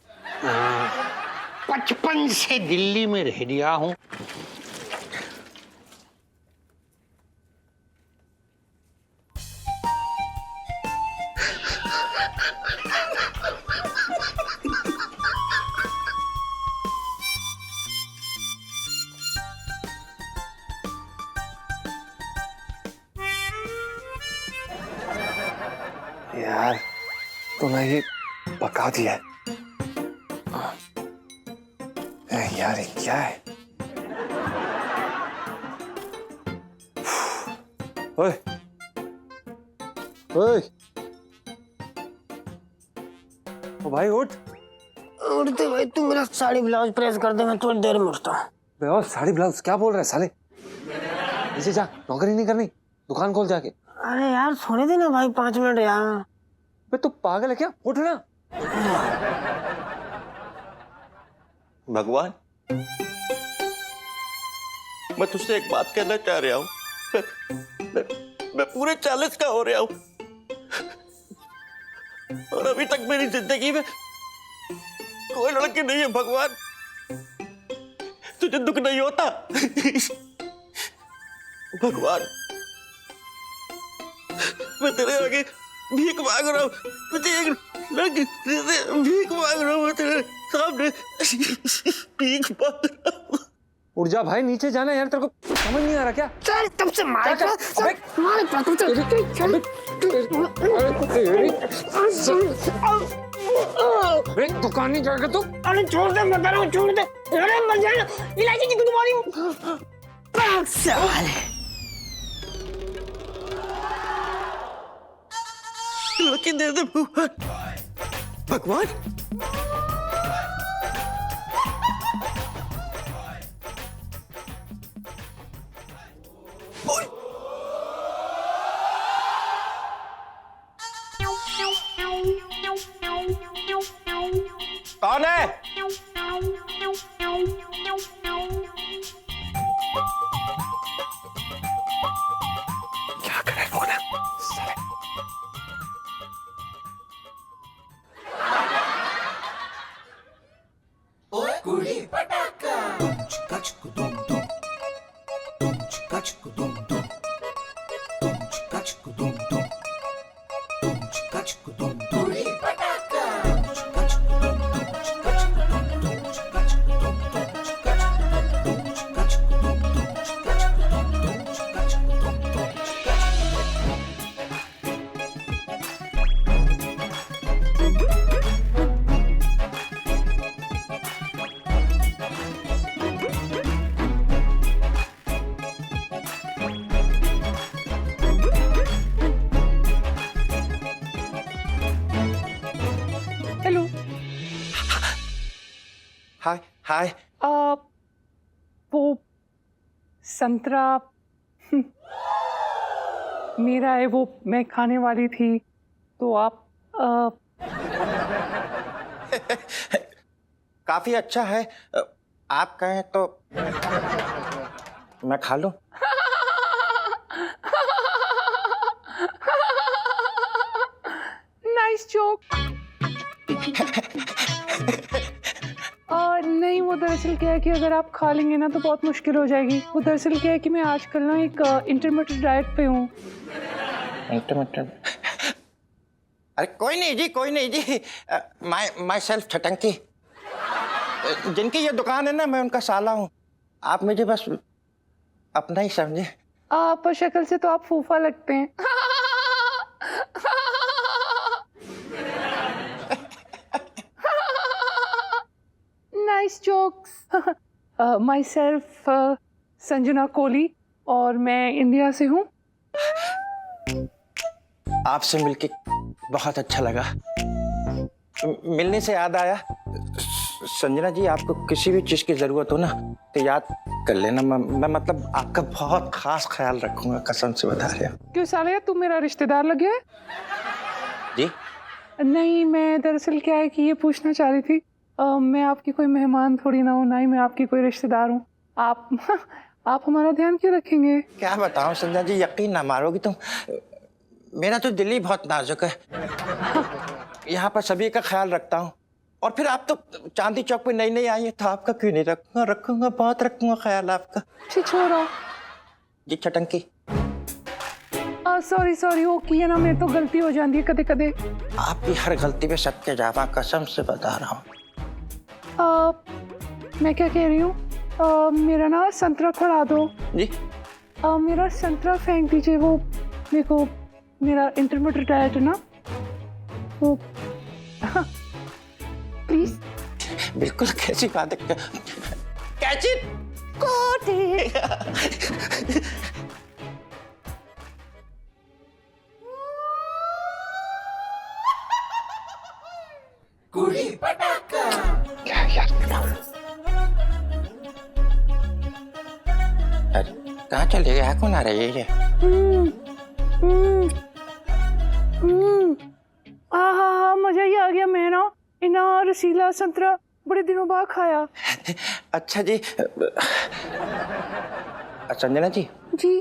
S7: 55 से दिल्ली में रह लिया हूँ।
S6: यार तूने ये पका दिया है। यार ये क्या है? ओए ओए ओ भाई उठ।
S1: उठते भाई, तू मेरा साड़ी ब्लाउज प्रेस कर दे, मैं थोड़ी देर में उठता हूँ।
S6: बे और साड़ी ब्लाउज क्या बोल रहा है साले? नीचे जा, नौकरी नहीं करनी, दुकान खोल जाके।
S1: अरे यार सोने देना भाई 5 मिनट यार।
S6: बे तू पागल है क्या? उठ ना।
S10: भगवान, मैं तुझसे एक बात कहना चाह रहा हूँ। मैं पूरे 40 का हो रहा हूँ और अभी तक मेरी जिंदगी में कोई लड़की नहीं है। भगवान, तुझे दुख नहीं होता? भगवान, मैं तेरे आगे भीख मांग रहा हूँ। मुझे एक लड़की भीख मांग रहा हूँ, मैं तेरे सामने भीख मांग रहा हूँ।
S6: उठ जा भाई, नीचे जाना यार। तेरे को समझ नहीं आ रहा क्या?
S1: चल तब से मार
S6: चल,
S1: मार पातू चल
S6: बे दुकान नहीं जाएगा तू?
S1: अरे छोड़ दे, मैं बता रहा हूँ, छोड़ दे। अरे मर जाएगा, इलायची की गुड मॉर्निंग।
S10: लड़की दे दे भगवान। भगवान,
S4: कौन है?
S6: क्या करे वो ना साले।
S8: हेलो।
S10: हाय हाय।
S8: वो संतरा मेरा है, वो मैं खाने वाली थी, तो आप
S10: काफी अच्छा है, आप कहें तो मैं खा लूं?
S8: Nice joke. नहीं, वो दरअसल क्या है कि अगर आप खा लेंगे ना तो बहुत मुश्किल हो जाएगी। वो दरअसल क्या है कि मैं आजकल ना एक इंटरमिटेंट डाइट पे हूँ।
S10: इंटरमिटेंट? अरे कोई नहीं जी, कोई नहीं जी। My self छटंकी। जिनकी ये दुकान है ना, मैं उनका साला हूँ। आप मुझे बस अपना ही समझे।
S8: पर शक्ल से तो आप फूफा लगते हैं। Nice jokes. My self Sanjana Kohli, और मैं इंडिया से हूँ।
S10: आपसे मिलके बहुत अच्छा लगा। मिलने से याद आया, संजना जी, आपको किसी भी चीज की जरूरत हो ना तो याद कर लेना। मैं मतलब आपका बहुत खास ख्याल रखूंगा, कसम से बता रहा हूँ।
S8: क्यों साले, तू मेरा रिश्तेदार लग गया है?
S10: जी
S8: नहीं, मैं दरअसल क्या है कि ये पूछना चाह रही थी, मैं आपकी कोई मेहमान थोड़ी ना हूँ, ना ही मैं आपकी कोई रिश्तेदार हूँ। आप हमारा ध्यान क्यों रखेंगे?
S10: क्या बताऊं संजना जी, यकीन ना मारोगी तुम, मेरा तो दिल ही बहुत नाजुक है। यहाँ पर सभी का ख्याल रखता हूँ। और फिर आप तो चांदी चौक पे नई नई आई है, तो आपका क्यों नहीं रखूंगा? रखूंगा, बहुत रखूंगा ख्याल आपका।
S8: छिछोरा।
S10: जी छटंकी।
S8: सॉरी सॉरी, वो की है ना, मेरे तो गलती हो जाती है कदे कदे।
S10: आपकी हर गलती पे सत्य जावा, कसम से बता रहा हूँ।
S8: मैं क्या कह रही हूँ, मेरा ना संतरा खड़ा दो
S10: जी।
S8: मेरा संतरा फेंक दीजिए, वो मेरे को, मेरा इंटरमीडिएट डाइट है ना वो। प्लीज।
S10: बिल्कुल, कैसी बात है? कैची कोठी। क्या यार, अरे कहाँ चले गए? कौन आ रही है ये?
S8: हाँ, मजा ही आ गया। मैं ना इना रसीला संतरा बड़े दिनों बाद खाया।
S10: अच्छा जी। संजना जी
S8: जी।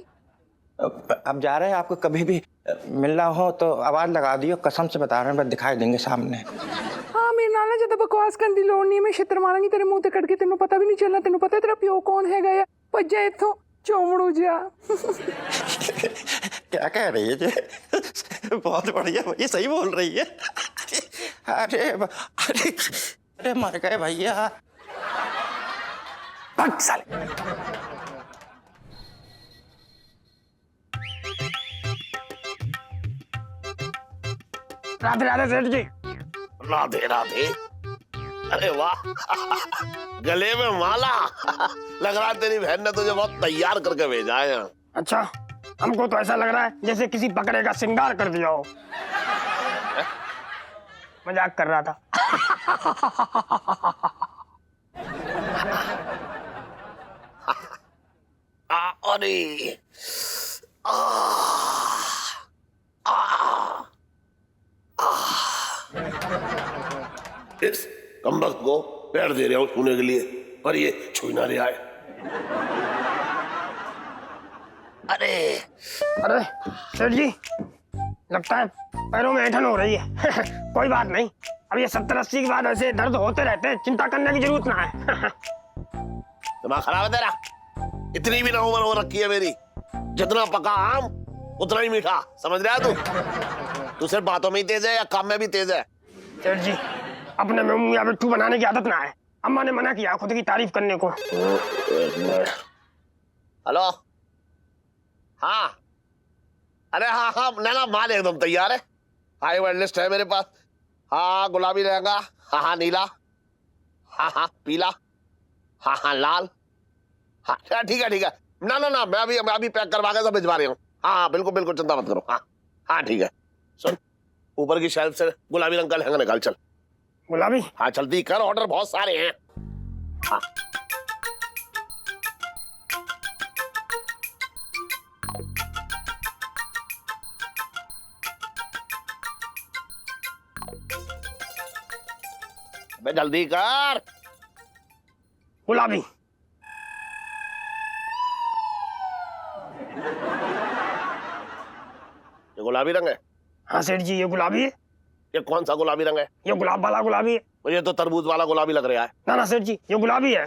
S10: अब जा रहे हैं, आपको कभी भी मिलना हो तो आवाज लगा दियो, कसम से बता रहे हैं, बस दिखाई देंगे सामने।
S8: हाँ, मेरे नाल ना ज्यादा बकवास करन दी लोड़ नहीं, मैं छितर मारांगी तेरे मुंह ते कट के, तेनू पता भी नहीं चलना। तेनू पता है तेरा प्यो कौन है गया? भज्जा इथों चोमड़ू जा।
S10: क्या कह रही है जी? बहुत बढ़िया, ये सही बोल रही है। अरे अरे अरे मर गए भैया। भाग साले।
S1: राधे राधे सेठ जी।
S2: राधे राधे। अरे वाह, गले में माला। लग रहा है तेरी बहन ने तुझे बहुत तैयार करके भेजा है यहाँ।
S1: अच्छा, हमको तो ऐसा लग रहा है जैसे किसी बकरे का श्रृंगार कर दिया हो। मजाक कर रहा था।
S2: अरे इस कमबख्त को पैर दे रहा हूँ छूने के लिए, पर ये छू ना रहा है। अरे
S1: अरे सेठ जी, लगता है पैरों में ऐंठन हो रही है। कोई बात नहीं, अब ये 70-80 के बाद ऐसे दर्द होते रहते हैं, चिंता करने की जरूरत ना है।
S2: दिमाग खराब है तेरा? इतनी भी ना उम्र हो रखी है मेरी, जितना पका आम उतना ही मीठा, समझ रहा है तू सिर्फ बातों में ही तेज है या काम में भी तेज है?
S1: सेठ जी, अपने में मुंह या बिट्टू बनाने की आदत ना है। अम्मा ने मना किया खुद की तारीफ करने को।
S2: हेलो, हाँ, अरे हाँ हाँ नैना, माल एकदम तैयार है, हाई वर्ड लिस्ट है मेरे पास। हाँ गुलाबी लहंगा, हाँ हाँ नीला, हाँ हाँ पीला, हाँ हाँ लाल, हाँ ठीक है ठीक है। ना ना ना, मैं अभी पैक करवा के सब भिजवा रही हूँ। हाँ बिल्कुल बिल्कुल, चिंता मत करो। हाँ हाँ ठीक है। सुन, ऊपर की शेल्फ से गुलाबी रंग का लहंगा निकाल चल।
S1: गुलाबी?
S2: हाँ जल्दी कर, ऑर्डर बहुत सारे हैं। हाँ बे जल्दी कर।
S1: गुलाबी।
S2: ये गुलाबी रंग है?
S1: हाँ सेठ जी, ये गुलाबी है।
S2: ये कौन सा गुलाबी रंग है?
S1: ये गुलाब वाला गुलाबी है।
S2: मुझे तो तरबूज वाला गुलाबी लग रहा है।
S1: ना ना सेठ जी, ये गुलाबी है।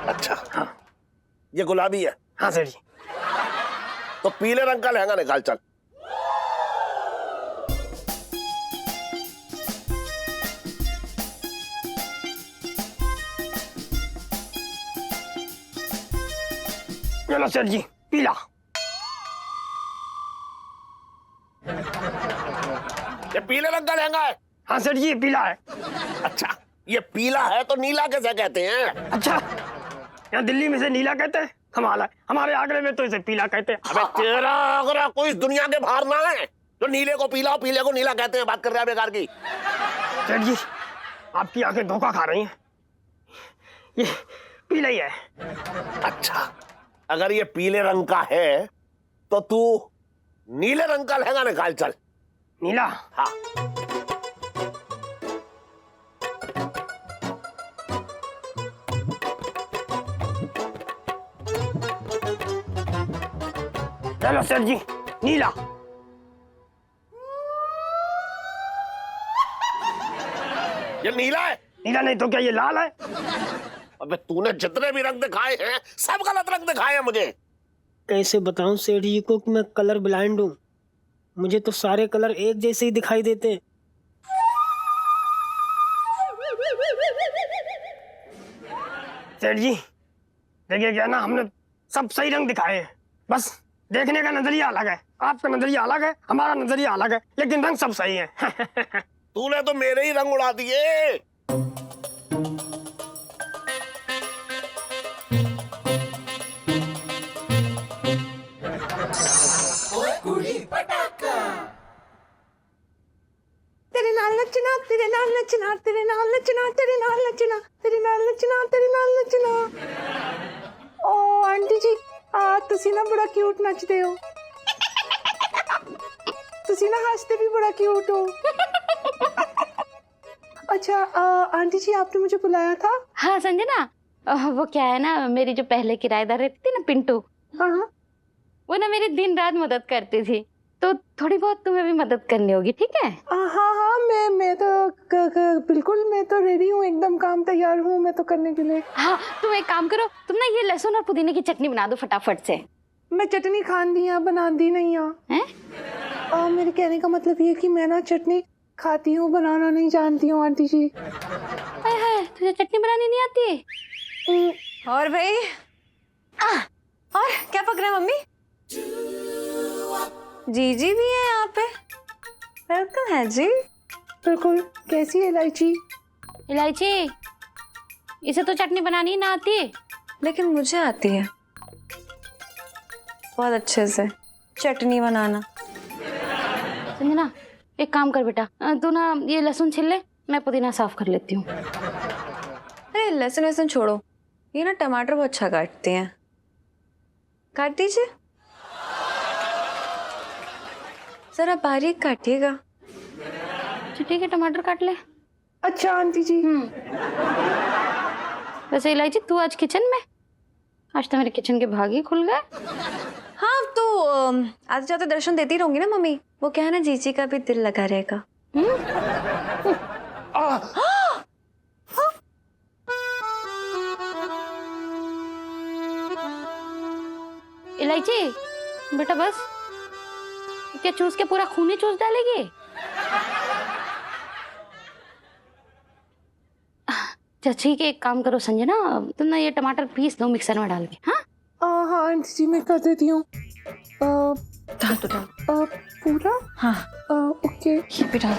S2: अच्छा हाँ, ये गुलाबी है?
S1: हाँ सेठ जी।
S2: तो पीले रंग का लहंगा निकाल चल।
S1: चलो सेठ जी, पीला।
S2: ये पीले रंग का लहंगा है?
S1: हाँ सेठ जी, ये पीला है।
S2: अच्छा, ये पीला है तो नीला कैसे कहते हैं?
S1: अच्छा, यहाँ दिल्ली में से नीला कहते हैं, हमारे आगरे में तो इसे पीला कहते हैं।
S2: अबे तेरा आगरा कोई इस दुनिया के बाहर ना है जो नीले को पीला और पीले को नीला कहते हैं। बात कर रहा है बेकार की।
S1: सेठ जी, आपकी आंखें धोखा खा रही हैं, ये पीला ही है।
S2: अच्छा, अगर ये पीले रंग का है तो तू नीले रंग का लहंगा निकाल चल।
S1: नीला?
S2: हाँ
S1: चलो सेठ जी, नीला।
S2: ये नीला है।
S1: नीला नहीं तो क्या ये लाल है?
S2: अबे तूने जितने भी रंग दिखाए हैं सब गलत रंग दिखाए हैं मुझे।
S1: कैसे बताऊं सेठ जी को कि मैं कलर ब्लाइंड हूँ? मुझे तो सारे कलर एक जैसे ही दिखाई देते हैं। सेठ जी देखिए क्या ना, हमने सब सही रंग दिखाए हैं, बस देखने का नजरिया अलग है। आपका नजरिया अलग है, हमारा नजरिया अलग है, लेकिन रंग सब सही है।
S2: तूने तो मेरे ही रंग उड़ा दिए।
S8: तेरे नाल नचना, तेरे नाल नचना, तेरे नाल नचना, तेरे नाल नचना, तेरे नाल नचना, तेरे नाल नचना। ओ आंटी जी, तुसी ना बड़ा क्यूट नचदे हो। तुसी ना हंसते भी बड़ा क्यूट हो। अच्छा आंटी जी, आपने मुझे बुलाया था?
S5: हाँ संजना, वो क्या है ना, मेरी जो पहले किराएदार रहती थी ना पिंटू,
S8: हाँ हाँ।
S5: वो ना मेरी दिन रात मदद करती थी, तो थोड़ी बहुत तुम्हें भी मदद करनी होगी, ठीक है?
S8: हाँ हाँ, मैं तो बिल्कुल, मैं तो रेडी हूँ, एकदम काम तैयार हूँ मैं तो करने के लिए।
S5: हाँ तुम एक काम करो, तुम ना ये लहसुन और पुदीने की चटनी बना दो फटाफट से।
S8: मैं चटनी खान दी है, बना दी नहीं है। मेरे कहने का मतलब ये कि मैं ना चटनी खाती हूँ, बनाना नहीं जानती हूँ आंटी जी।
S5: तुझे चटनी बनानी नहीं आती?
S3: और भाई और क्या पक रहा है मम्मी? जीजी भी है यहाँ पे। वेलकम है जी।
S8: बिल्कुल। कैसी है इलायची?
S5: इलायची, इसे तो चटनी बनानी ही ना आती।
S3: लेकिन मुझे आती है बहुत अच्छे से चटनी बनाना।
S5: संजना एक काम कर बेटा, तू ना ये लहसुन छिल ले, मैं पुदीना साफ कर लेती हूँ।
S3: अरे लहसुन वहसुन छोड़ो, ये ना टमाटर बहुत अच्छा काटती हैं, काट दीजिए जरा बारीक काटिएगा।
S5: ठीक है टमाटर काट ले।
S8: अच्छा आंटी जी।
S5: वैसे इलायची तू आज किचन में? आज तो मेरे किचन के भाग ही खुल गए।
S3: हाँ तो आज जाते दर्शन देती रहूंगी ना मम्मी, वो क्या है ना, जीजी का भी दिल लगा रहेगा।
S5: इलायची बेटा बस, क्या चूस के पूरा खून ही चूस डालेगी? अच्छा ठीक है, एक काम करो संजना, तुम ना ये टमाटर पीस दो मिक्सर में डाल के। हाँ
S8: हाँ आंटी जी मैं कर देती हूँ।
S3: डाल दो डाल।
S8: पूरा?
S3: हाँ
S8: ओके।
S3: ये भी डाल।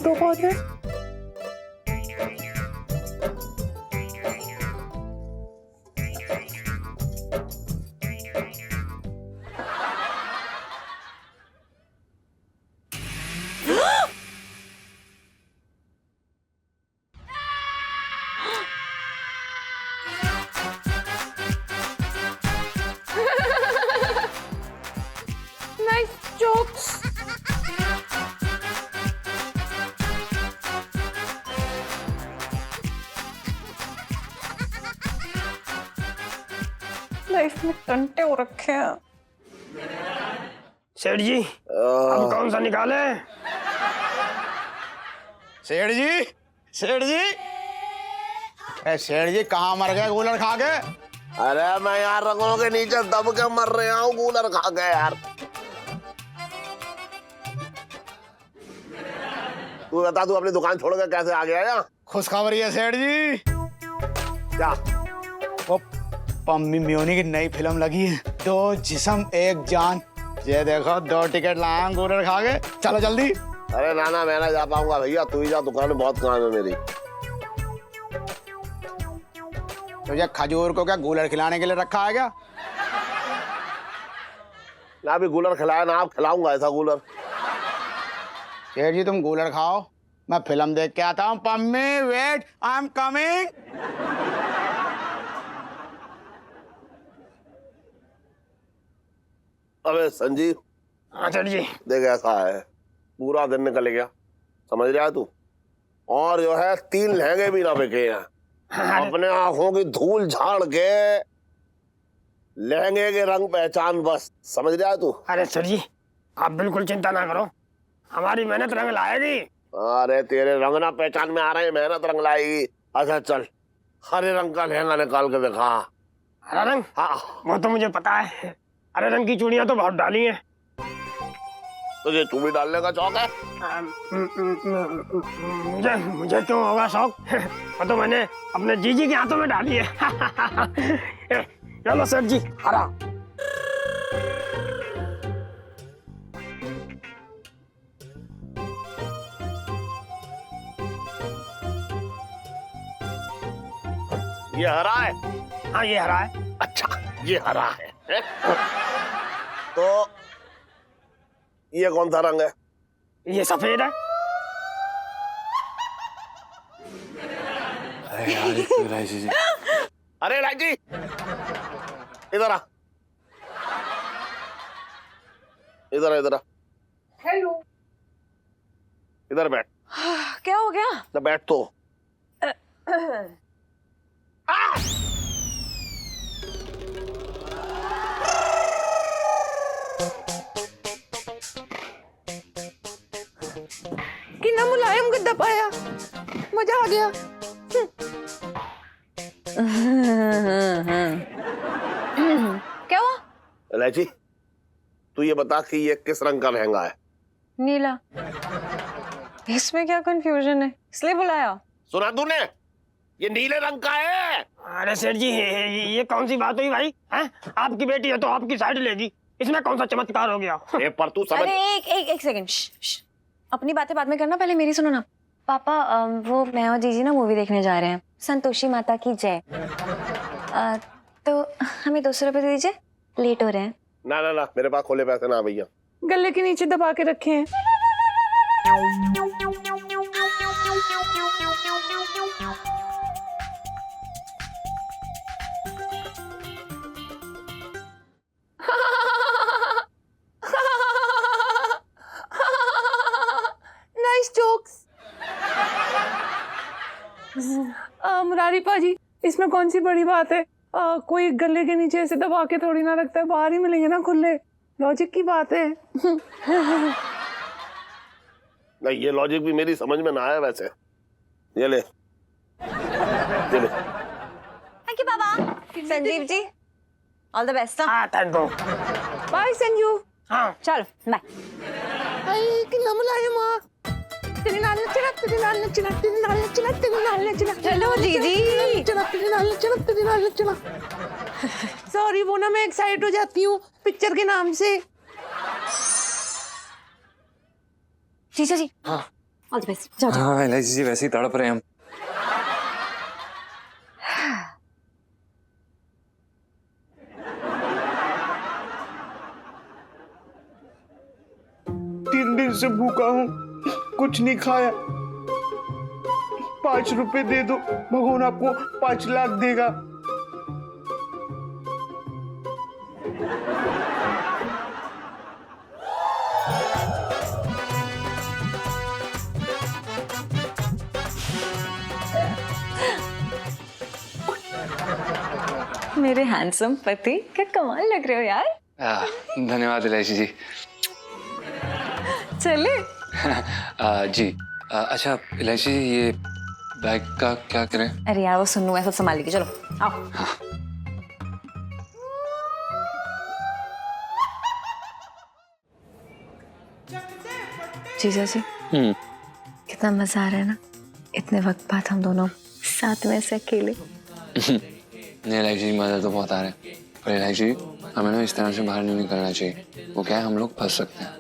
S8: तो बहुत है।
S5: Nice jokes.
S3: लाइफ में टंटे हो रखे हैं।
S1: सेठ जी अब कौन सा निकाले?
S7: सेठ जी, सेठ जी, सेठ जी कहाँ मर गए कूलर खा के?
S2: अरे मैं यार रंगों के नीचे दब के मर रहा हूँ, कूलर खा गए यार। तू बता, तू अपनी दुकान छोड़ के कैसे आ गया यहाँ?
S7: खुशखबरी है सेठ जी।
S2: क्या?
S7: वो पम्मी म्योनी की नई फिल्म लगी है, 2 जिस्म 1 जान। ये देखो 2 टिकट लाया हूं कूलर खा के, चलो जल्दी।
S2: अरे ना मैं ना जा पाऊंगा भैया, तू ही जा, दुकान में बहुत काम है मेरी।
S7: तुझे खजूर को क्या कूलर खिलाने के लिए रखा है क्या?
S2: ना भी कूलर खिलाया ना आप खिलाऊंगा ऐसा कूलर।
S7: सेठ जी तुम कूलर खाओ, मैं फिल्म देख के आता हूँ। Pammi wait, I am coming.
S2: अबे संजीव।
S1: हाँ सेठ जी।
S2: देख ऐसा है, पूरा दिन निकल गया, समझ रहा है तू? और जो है 3 लहंगे भी ना बिके हैं। अपने आंखों की धूल झाड़ के लहंगे के रंग पहचान बस, समझ रहा है तू?
S1: अरे सर जी आप बिल्कुल चिंता ना करो, हमारी मेहनत रंग लाएगी,
S2: अरे तेरे रंग ना पहचान में आ रहे हैं, मेहनत रंग लाएगी। अच्छा चल, हरे रंग का लहंगा निकाल के दिखा।
S1: हरा रंग?
S2: हाँ
S1: वो तो मुझे पता है, हरे रंग की चूड़ियां तो बहुत डाली हैं।
S2: तुझे चूड़ी डालने का शौक है?
S1: मुझे मुझे क्यों होगा शौक? वो तो मैंने अपने जीजी के हाथों में डाली है। चलो सेठ जी, हरा।
S2: ये हरा है?
S1: हाँ ये हरा है।
S2: अच्छा ये हरा है? तो ये कौन सा रंग है?
S1: ये सफेद है।
S6: अरे यार ये तो इलायची जी।
S2: अरे इलायची, इधर आ, इधर आ, इधर आ।
S8: हेलो।
S2: इधर बैठ।
S3: क्या हो गया?
S2: ना बैठ तो।
S8: कितना मुलायम गद्दा पाया, मजा आ गया।
S3: क्या हुआ?
S2: इलायची, तू ये बता कि ये किस रंग का लहंगा है?
S3: नीला। इसमें क्या कंफ्यूजन है, इसलिए बुलाया?
S2: सुना तूने? ये नीले रंग का है।
S1: अरे सेठ जी, ये कौन सी बात हुई भाई? हैं? आपकी बेटी है तो आपकी साइड लेगी, इसमें कौन सा चमत्कार हो गया?
S2: ए, पर तू समझ।
S3: अरे एक सेकंड, अपनी बातें बाद में करना, पहले मेरी सुनो ना। पापा वो मैं और जीजी ना मूवी देखने जा रहे हैं, संतोषी माता की जय। तो हमें 200 रुपए दे दीजिए, लेट हो रहे हैं।
S2: ना ना ना, मेरे पास खोले पैसे ना भैया।
S8: गले के नीचे दबा के रखे हैं। Nice jokes. मुरारी पाजी, इसमें कौन सी बड़ी बात है? कोई गले के नीचे ऐसे दबा के थोड़ी ना रखता है, बाहर ही मिलेंगे ना खुले। लॉजिक की बात है।
S2: नहीं, ये लॉजिक भी मेरी समझ में ना आया वैसे। ये ले, ये ले।
S3: थैंक यू पापा। Sanjeev ji, all the best.
S1: हाँ थैंक यू।
S8: बाय संजू।
S1: हाँ
S3: चलो बाय।
S8: आई कितना मुलायम आ। तेरी नाल नचना, तेरी नाल नचना, तेरी नाल नचना, तेरी नाल नचना।
S3: चलो जीजी।
S8: तेरी नाल नचना, तेरी नाल नचना। सॉरी, वो ना मैं एक्साइट हो जाती हूँ पिक्चर के नाम से।
S3: जीजा जी, हाँ ऑल द बेस्ट। जाओ जाओ।
S6: हाँ इलायची जी, वैसे ही तड़प रहे हैं हम।
S10: तीन दिन से भूखा हूँ, कुछ नहीं खाया। 5 रुपए दे दो, भगवान आपको 5 लाख देगा।
S3: मेरे हैंडसम पति, क्या कमाल लग रहे हो यार।
S6: धन्यवाद इलायची जी।
S3: चले।
S6: जी अच्छा इलायची जी, ये बैग का क्या करें?
S3: अरे यार वो सुन्नू है, सब संभाल लेगी, चलो आओ।
S6: हाँ।
S3: जीजा जी, कितना मजा आ रहा है ना, इतने वक्त बाद हम दोनों साथ में से अकेले।
S6: नहीं इलायची जी, मजा तो बहुत आ रहा है, पर इलायची जी हमें ना इस तरह से बाहर नहीं निकलना चाहिए। वो क्या है, हम लोग फंस सकते हैं।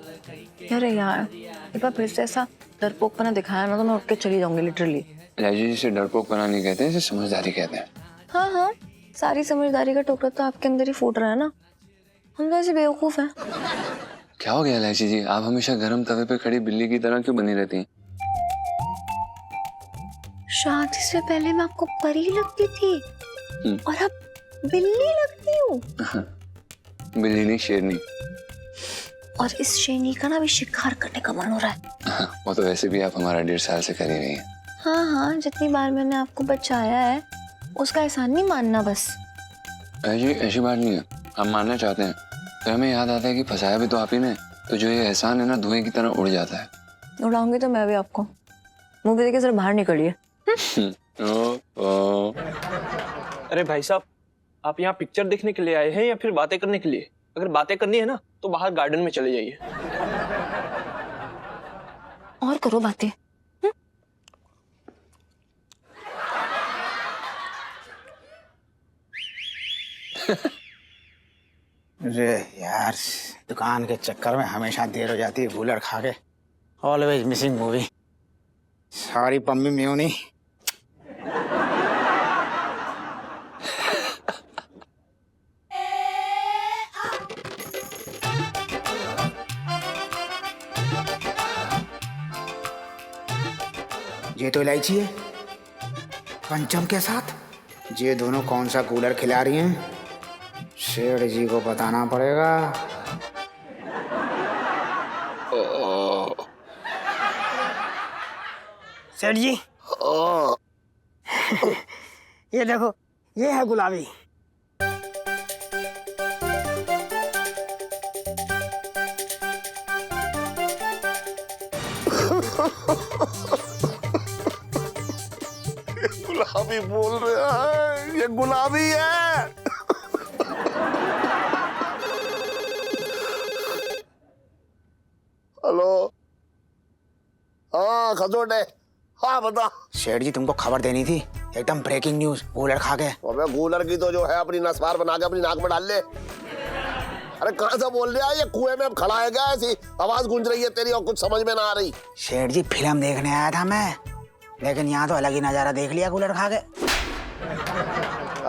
S3: अरे यार एक बार फिर से ऐसा डरपोकपना दिखाया ना तो मैं उठ के चली जाऊंगी लिटरली।
S6: इलायची जी, इसे डरपोकपना नहीं कहते, इसे समझदारी कहते हैं।
S3: हाँ हाँ, सारी समझदारी का टोकरा तो आपके अंदर ही फूट रहा है ना, हम तो ऐसे बेवकूफ हैं।
S6: क्या हो गया इलायची जी, आप हमेशा गर्म तवे पे खड़ी बिल्ली की तरह क्यों बनी रहती हैं?
S3: शादी से पहले मैं आपको परी लगती थी और अब बिल्ली लगती हूँ।
S6: बिल्ली नहीं, शेरनी।
S3: और इस शेरनी का ना भी शिकार करने का मन हो रहा है।
S6: वो तो वैसे भी आप हमारा 1.5 साल से कर ही रही हैं।
S3: हाँ हाँ, जितनी बार मैंने आपको बचाया है उसका एहसान नहीं मानना बस।
S6: ऐसी बात नहीं है, हम मानना चाहते हैं, तो हमें याद आता है कि फंसाया भी तो आप ही ने, तो जो ये एहसान है ना धुएं की तरह उड़ जाता है।
S3: उड़ाऊंगी तो मैं भी आपको। मूवी देख के सिर्फ बाहर निकलिए।
S11: अरे भाई साहब, आप यहाँ पिक्चर देखने के लिए आए हैं या फिर बातें करने के लिए? अगर बातें करनी है ना तो बाहर गार्डन में चले जाइए।
S3: और करो बातें।
S10: अरे यार, दुकान के चक्कर में हमेशा देर हो जाती है कूलर खा के। Always missing movie. सॉरी पम्मी म्यूनी। ये तो इलायची है पंचम के साथ। ये दोनों कौन सा कूलर खिला रही हैं? शेठ जी को बताना पड़ेगा।
S1: सेठ जी ये देखो, ये है गुलाबी।
S2: गुलाबी बोल रहा है, ये गुलाबी है। हेलो, हाँ खजोटे, हाँ बता।
S10: शेठ जी तुमको खबर देनी थी, एकदम ब्रेकिंग न्यूज। कूलर खा के।
S2: अबे कूलर की तो जो है अपनी नसवार बना के अपनी नाक में डाल ले। अरे कहाँ से बोल रहा है? ये कुएं में अब खड़ा है क्या? ऐसी आवाज गूंज रही है तेरी और कुछ समझ में ना आ रही।
S10: शेठ जी फिल्म देखने आया था मैं, लेकिन यहाँ तो अलग ही नजारा देख लिया कूलर खा के।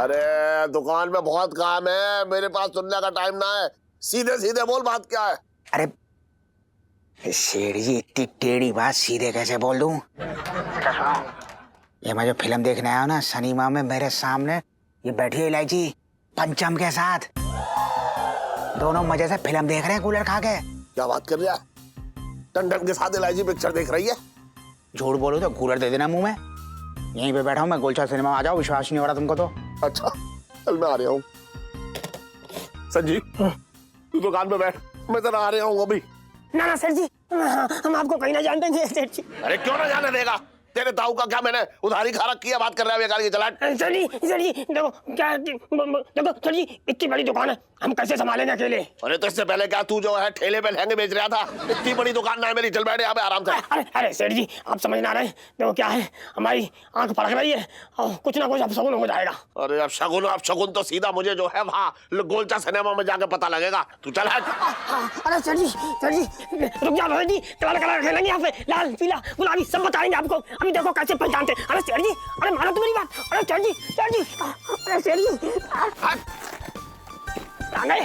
S2: अरे दुकान में बहुत काम है, मेरे पास सुनने का टाइम ना है। सीधे सीधे बोल, बात क्या है?
S10: अरे शेठ जी इतनी टेढ़ी बात सीधे कैसे बोल दूं? ये मैं जो फिल्म देखने आया हूँ ना सिनेमा में, मेरे सामने ये बैठी है इलायची पंचम के साथ। दोनों मजे से फिल्म देख रहे हैं कूलर खा के।
S2: क्या बात कर रहा है? टंडन के साथ इलायची पिक्चर देख रही है?
S10: झूठ बोलो तो कूलर दे देना मुंह में। यहीं पे बैठा हूँ मैं, गोलचा सिनेमा आ जाओ, विश्वास नहीं हो रहा तुमको तो।
S2: अच्छा चल मैं आ रहा हूँ। संजीव तू दुकान पे बैठ, मैं जरा आ रहा हूँ अभी।
S1: ना सेठ जी, हम आपको कहीं ना जान देंगे सेठ जी।
S2: अरे क्यों ना जाने देगा? तेरे ताऊ का क्या मैंने उधारी खा रखी है? बात कर रहा है बेकार की। चला
S1: सर जी देखो क्या, देखो सर जी इतनी बड़ी दुकान है, हम कैसे संभालेंगे अकेले?
S2: अरे तो इससे पहले क्या तू जो है ठेले पे लहंगे बेच रहा था? इतनी बड़ी दुकान ना है मेरी, चल बैठे यहाँ पे आराम से।
S1: अरे सेठ जी आप समझ ना रहे, देखो क्या है, हमारी आंख फड़क रही है और कुछ ना कुछ अब शगुन हो जाएगा।
S2: अरे अब शगुन तो सीधा मुझे जो है वहाँ गोलचा सिनेमा में जाके पता लगेगा। तू चल।
S1: अरे सर जी रुक जाओ सेठ जी, कलर खेलेंगे यहाँ पे, लाल पीला गुलाबी सब बताएंगे आपको। अभी देखो कैसे पहचानते। अरे सेठ जी, अरे मानो तो मेरी बात। अरे सेठ जी अरे सेठ जी आ गए।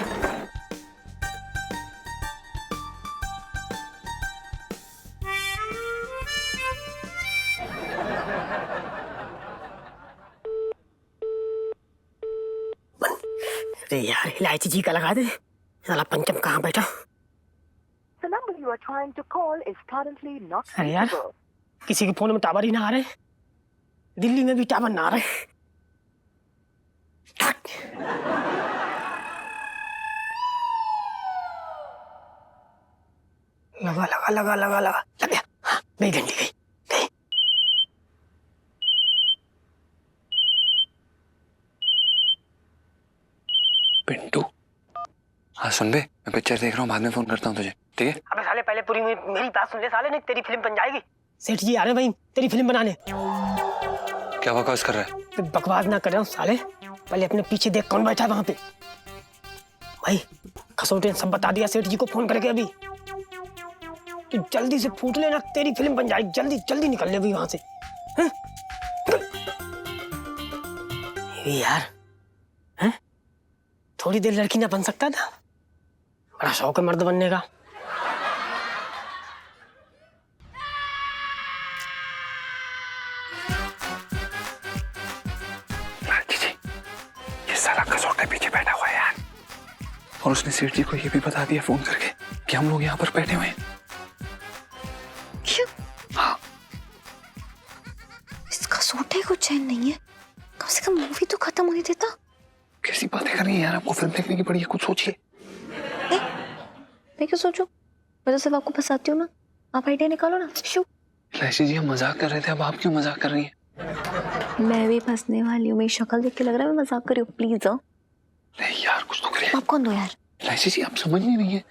S1: अरे यार इलायची जी का लगा दे, साला पंचम कहाँ बैठा? अरे यार किसी के फोन में टावर ही ना आ रहे, दिल्ली में भी टावर ना आ रहे। लगा लग गया। हाँ, 2 घंटे गई।
S6: पिंटू, हाँ सुन बे, मैं पिक्चर देख रहा हूँ, बाद में फोन करता हूँ तुझे, ठीक है?
S1: अबे साले पहले पूरी मेरी बात सुन ले साले, नहीं तेरी फिल्म बन जाएगी। सेठ जी आ रहे भाई तेरी फिल्म बनाने।
S6: क्या बकवास कर रहा है?
S1: तो बकवास ना कर रहा हूँ साले, पहले अपने पीछे देख कौन बैठा वहां पे। भाई खसोटे सब बता दिया सेठ जी को फोन करके अभी। तो जल्दी से फूट लेना, तेरी फिल्म बन जाएगी। जल्दी निकल ले भाई वहां से। यार हैं? थोड़ी देर लड़की ना बन सकता था? बड़ा शौक है मर्द बनने का।
S6: ये साला कसौटे पीछे बैठा हुआ है यार, और उसने सेठ जी को ये भी बता दिया फोन करके कि हम लोग यहाँ पर बैठे हुए हैं।
S3: क्यों?
S6: हाँ,
S3: इस कसौटे को चैन नहीं है, कम से कम मूवी तो खत्म होने देता।
S6: कैसी बातें कर रही है यार, आपको फिल्म देखने की पड़ी है, कुछ सोचिए।
S3: मैं क्यों सोचूं? मैं तो सिर्फ आपको फंसाती हूँ ना, आप आइडिया निकालो ना। शू
S6: इलायची जी हम मजाक कर रहे थे, अब आप क्यों मजाक कर रही हैं?
S3: मैं भी फंसने वाली हूँ, मेरी शक्ल देख के लग रहा है मैं मजाक कर रही हूँ, प्लीज।
S6: नहीं यार कुछ तो करिए।
S3: आप कौन दो यार?
S6: इलायची जी आप समझ नहीं रही है,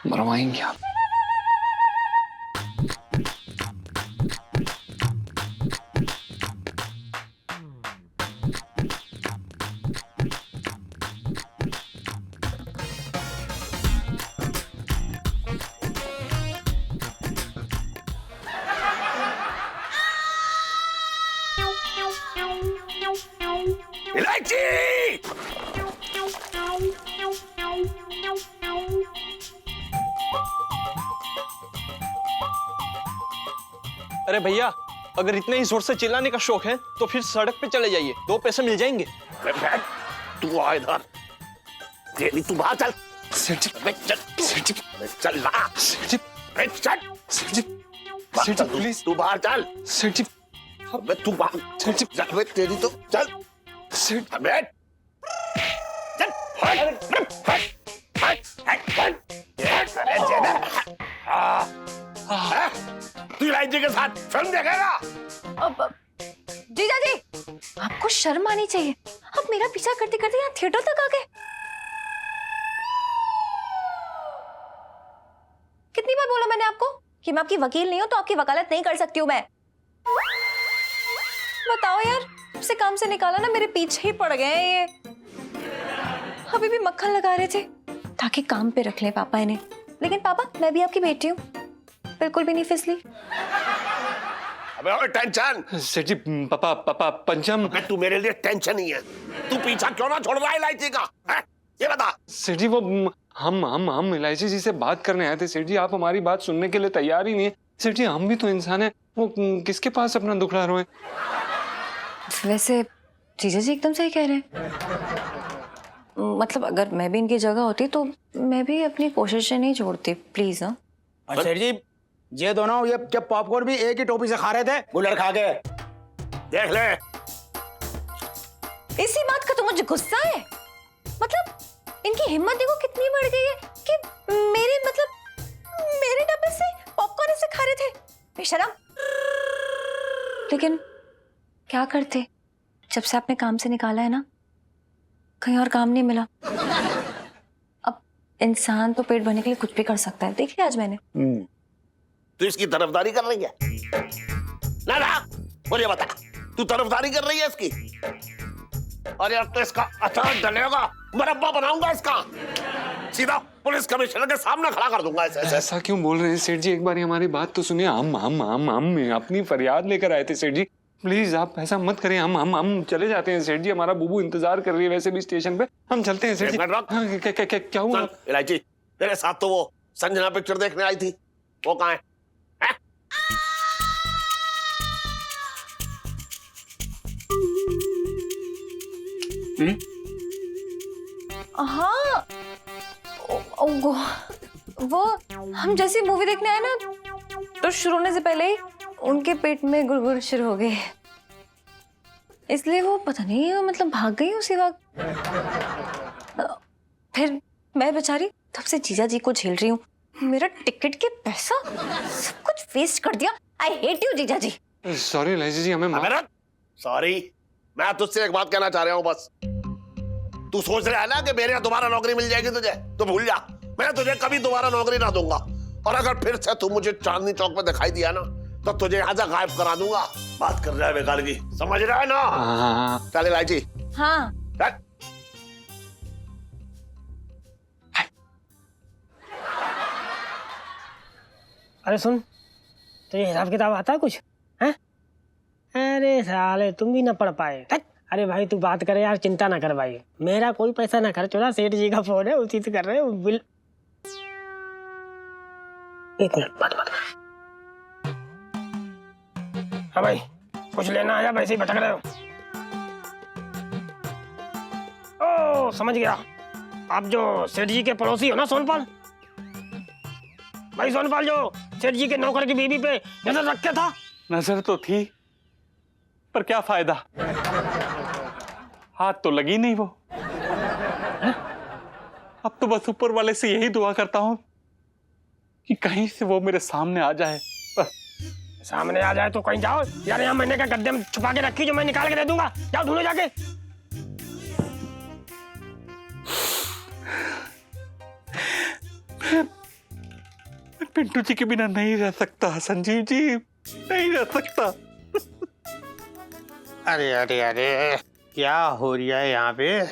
S6: मरवाएंगे आप।
S2: इलायची!
S11: अरे भैया, अगर इतने ही जोर से चिल्लाने का शौक है तो फिर सड़क पे चले जाइए, 2 पैसे मिल जाएंगे।
S2: बैठ, तू आ इधर। तेरी तू बाहर चल।
S6: सेठ जी,
S2: चल
S6: सेठ जी,
S2: चल ना।
S6: सेठ जी,
S2: चल
S6: सेठ जी,
S2: बाहर
S6: सेठ जी,
S2: चल,
S6: प्लीज।
S2: तू बाहर चल।
S6: सेठ जी,
S2: अबे तू बाहर
S6: सेठ जी,
S2: चल। अबे तेरी तो चल।
S6: सेठ
S2: बैठ चल। अरे जेना। तू इलायची के साथ फिल्म देखेगा?
S3: जीजा जी, आपको शर्म आनी चाहिए। आप मेरा पीछा करते करते यहाँ थिएटर तक आ गए। कितनी बार बोला मैंने आपको कि मैं आपकी वकील नहीं हूं, तो आपकी वकालत नहीं कर सकती हूँ मैं। बताओ यार, से काम से निकाला ना, मेरे पीछे ही पड़ गए हैं ये। अभी भी मक्खन लगा रहे थे ताकि काम पे रख ले पापा इन्हें। लेकिन पापा, मैं भी आपकी बेटी हूँ, बिल्कुल भी नहीं फिसली।
S2: अबे और टेंशन।
S6: सेठ जी, पापा पापा पंचम।
S2: तू मेरे लिए टेंशन ही है। तू पीछा क्यों ना छोड़ रहा है इलायची का? है? ये बता।
S6: सेठ जी, वो हम इलायची जी से बात करने आए थे। सेठ जी, आप हमारी बात सुनने के लिए तैयार ही नहीं है। सेठ जी, हम भी तो इंसान हैं, वो किसके पास अपना दुखड़ा रोए।
S3: वैसे जीजा जी एकदम सही कह रहे हैं। मतलब अगर मैं भी इनकी जगह होती तो मैं भी अपनी कोशिशें नहीं छोड़ती, प्लीज। हाँ
S10: सेठ जी, ये दोनों ये जब पॉपकॉर्न भी एक ही टोपी से खा रहे थे, गुलर खा गए।
S2: देख ले।
S3: इसी बात का तो मुझे गुस्सा है। मतलब इनकी हिम्मत देखो कितनी बढ़ गई है कि मेरे डब्बे से पॉपकॉर्न ऐसे खा रहे थे, बेशरम। लेकिन क्या करते, जब से आपने काम से निकाला है ना, कहीं और काम नहीं मिला। अब इंसान तो पेट भरने के लिए कुछ भी कर सकता है, देख लिया आज मैंने।
S2: तू इसकी तरफदारी कर रही है? ना मुझे बता, तू तरफदारी कर रही है इसकी? अरे अब तो इसका अचार डलेगा, मुरब्बा बनाऊंगा इसका, सीधा पुलिस कमिश्नर के सामने खड़ा कर दूंगा ऐसे।
S6: ऐसा क्यों बोल रहे हैं सेठ जी? एक बार हमारी बात तो सुनिए। हम अपनी फरियाद लेकर आए थे सेठ जी, प्लीज आप ऐसा मत करें। हम चले जाते हैं सेठ जी, हमारा बुबू इंतजार कर रही है वैसे भी स्टेशन पे, हम चलते हैं सेठ जी। क्या हुआ?
S2: इलायची, तेरे साथ तो वो संजना पिक्चर देखने आई थी, वो कहाँ है?
S3: हाँ, वो हम जैसी मूवी देखने आए ना, तो शुरू होने से पहले ही उनके पेट में गुड़गुड़ शुरू हो गए, इसलिए वो पता नहीं मतलब भाग गई उसी वक्त। फिर मैं बेचारी तब से जीजा जी को झेल रही हूँ। मेरा टिकट के पैसा सब कुछ वेस्ट कर दिया। आई हेट यू जीजा जी।
S6: सॉरी इलायची जी, हमें
S2: सॉरी। मैं तुझसे एक बात कहना चाह रहा हूँ बस। तू सोच रहा है ना कि मेरे यहाँ दोबारा नौकरी मिल जाएगी तुझे, तो भूल जा, मैं तुझे कभी दोबारा नौकरी ना दूंगा। और अगर फिर से तू मुझे चांदनी चौक में दिखाई दिया ना, तो तुझे यहाँ से गायब करा दूंगा। बात कर रहा है बेकार की, समझ रहा है ना?
S6: हाँ।
S2: चल इलायची।
S3: हाँ।
S1: अरे सुन, तुझे हिसाब किताब आता है कुछ? हैं? अरे साले तुम भी ना पढ़ पाए। अरे भाई तू बात करे यार, चिंता ना कर भाई, मेरा कोई पैसा ना खर्च हो रहा, सेठ जी का फोन है, उसी से कर रहे हो बिल। एक मिनट बात। हाँ भाई, कुछ लेना है या वैसे ही भटक रहे हो? ओ समझ गया, आप जो सेठ जी के पड़ोसी हो ना सोनपाल भाई, सोनपाल जो सेठ जी के नौकर की बीवी पे नजर रखता था।
S12: नजर तो थी, पर क्या फायदा, हाथ तो लगी नहीं वो। अब तो बस ऊपर वाले से यही दुआ करता हूं कि कहीं से वो मेरे सामने आ जाए
S1: सामने आ जाए तो कहीं जाओ यार, यहाँ मैंने क्या गद्दे में छुपा के रखी जो मैं निकाल के दे दूंगा, जाओ ढूंढो जाके।
S12: पिंटू जी के बिना नहीं रह सकता संजीव जी, नहीं रह सकता।
S7: अरे अरे अरे क्या हो रहा है यहाँ पे?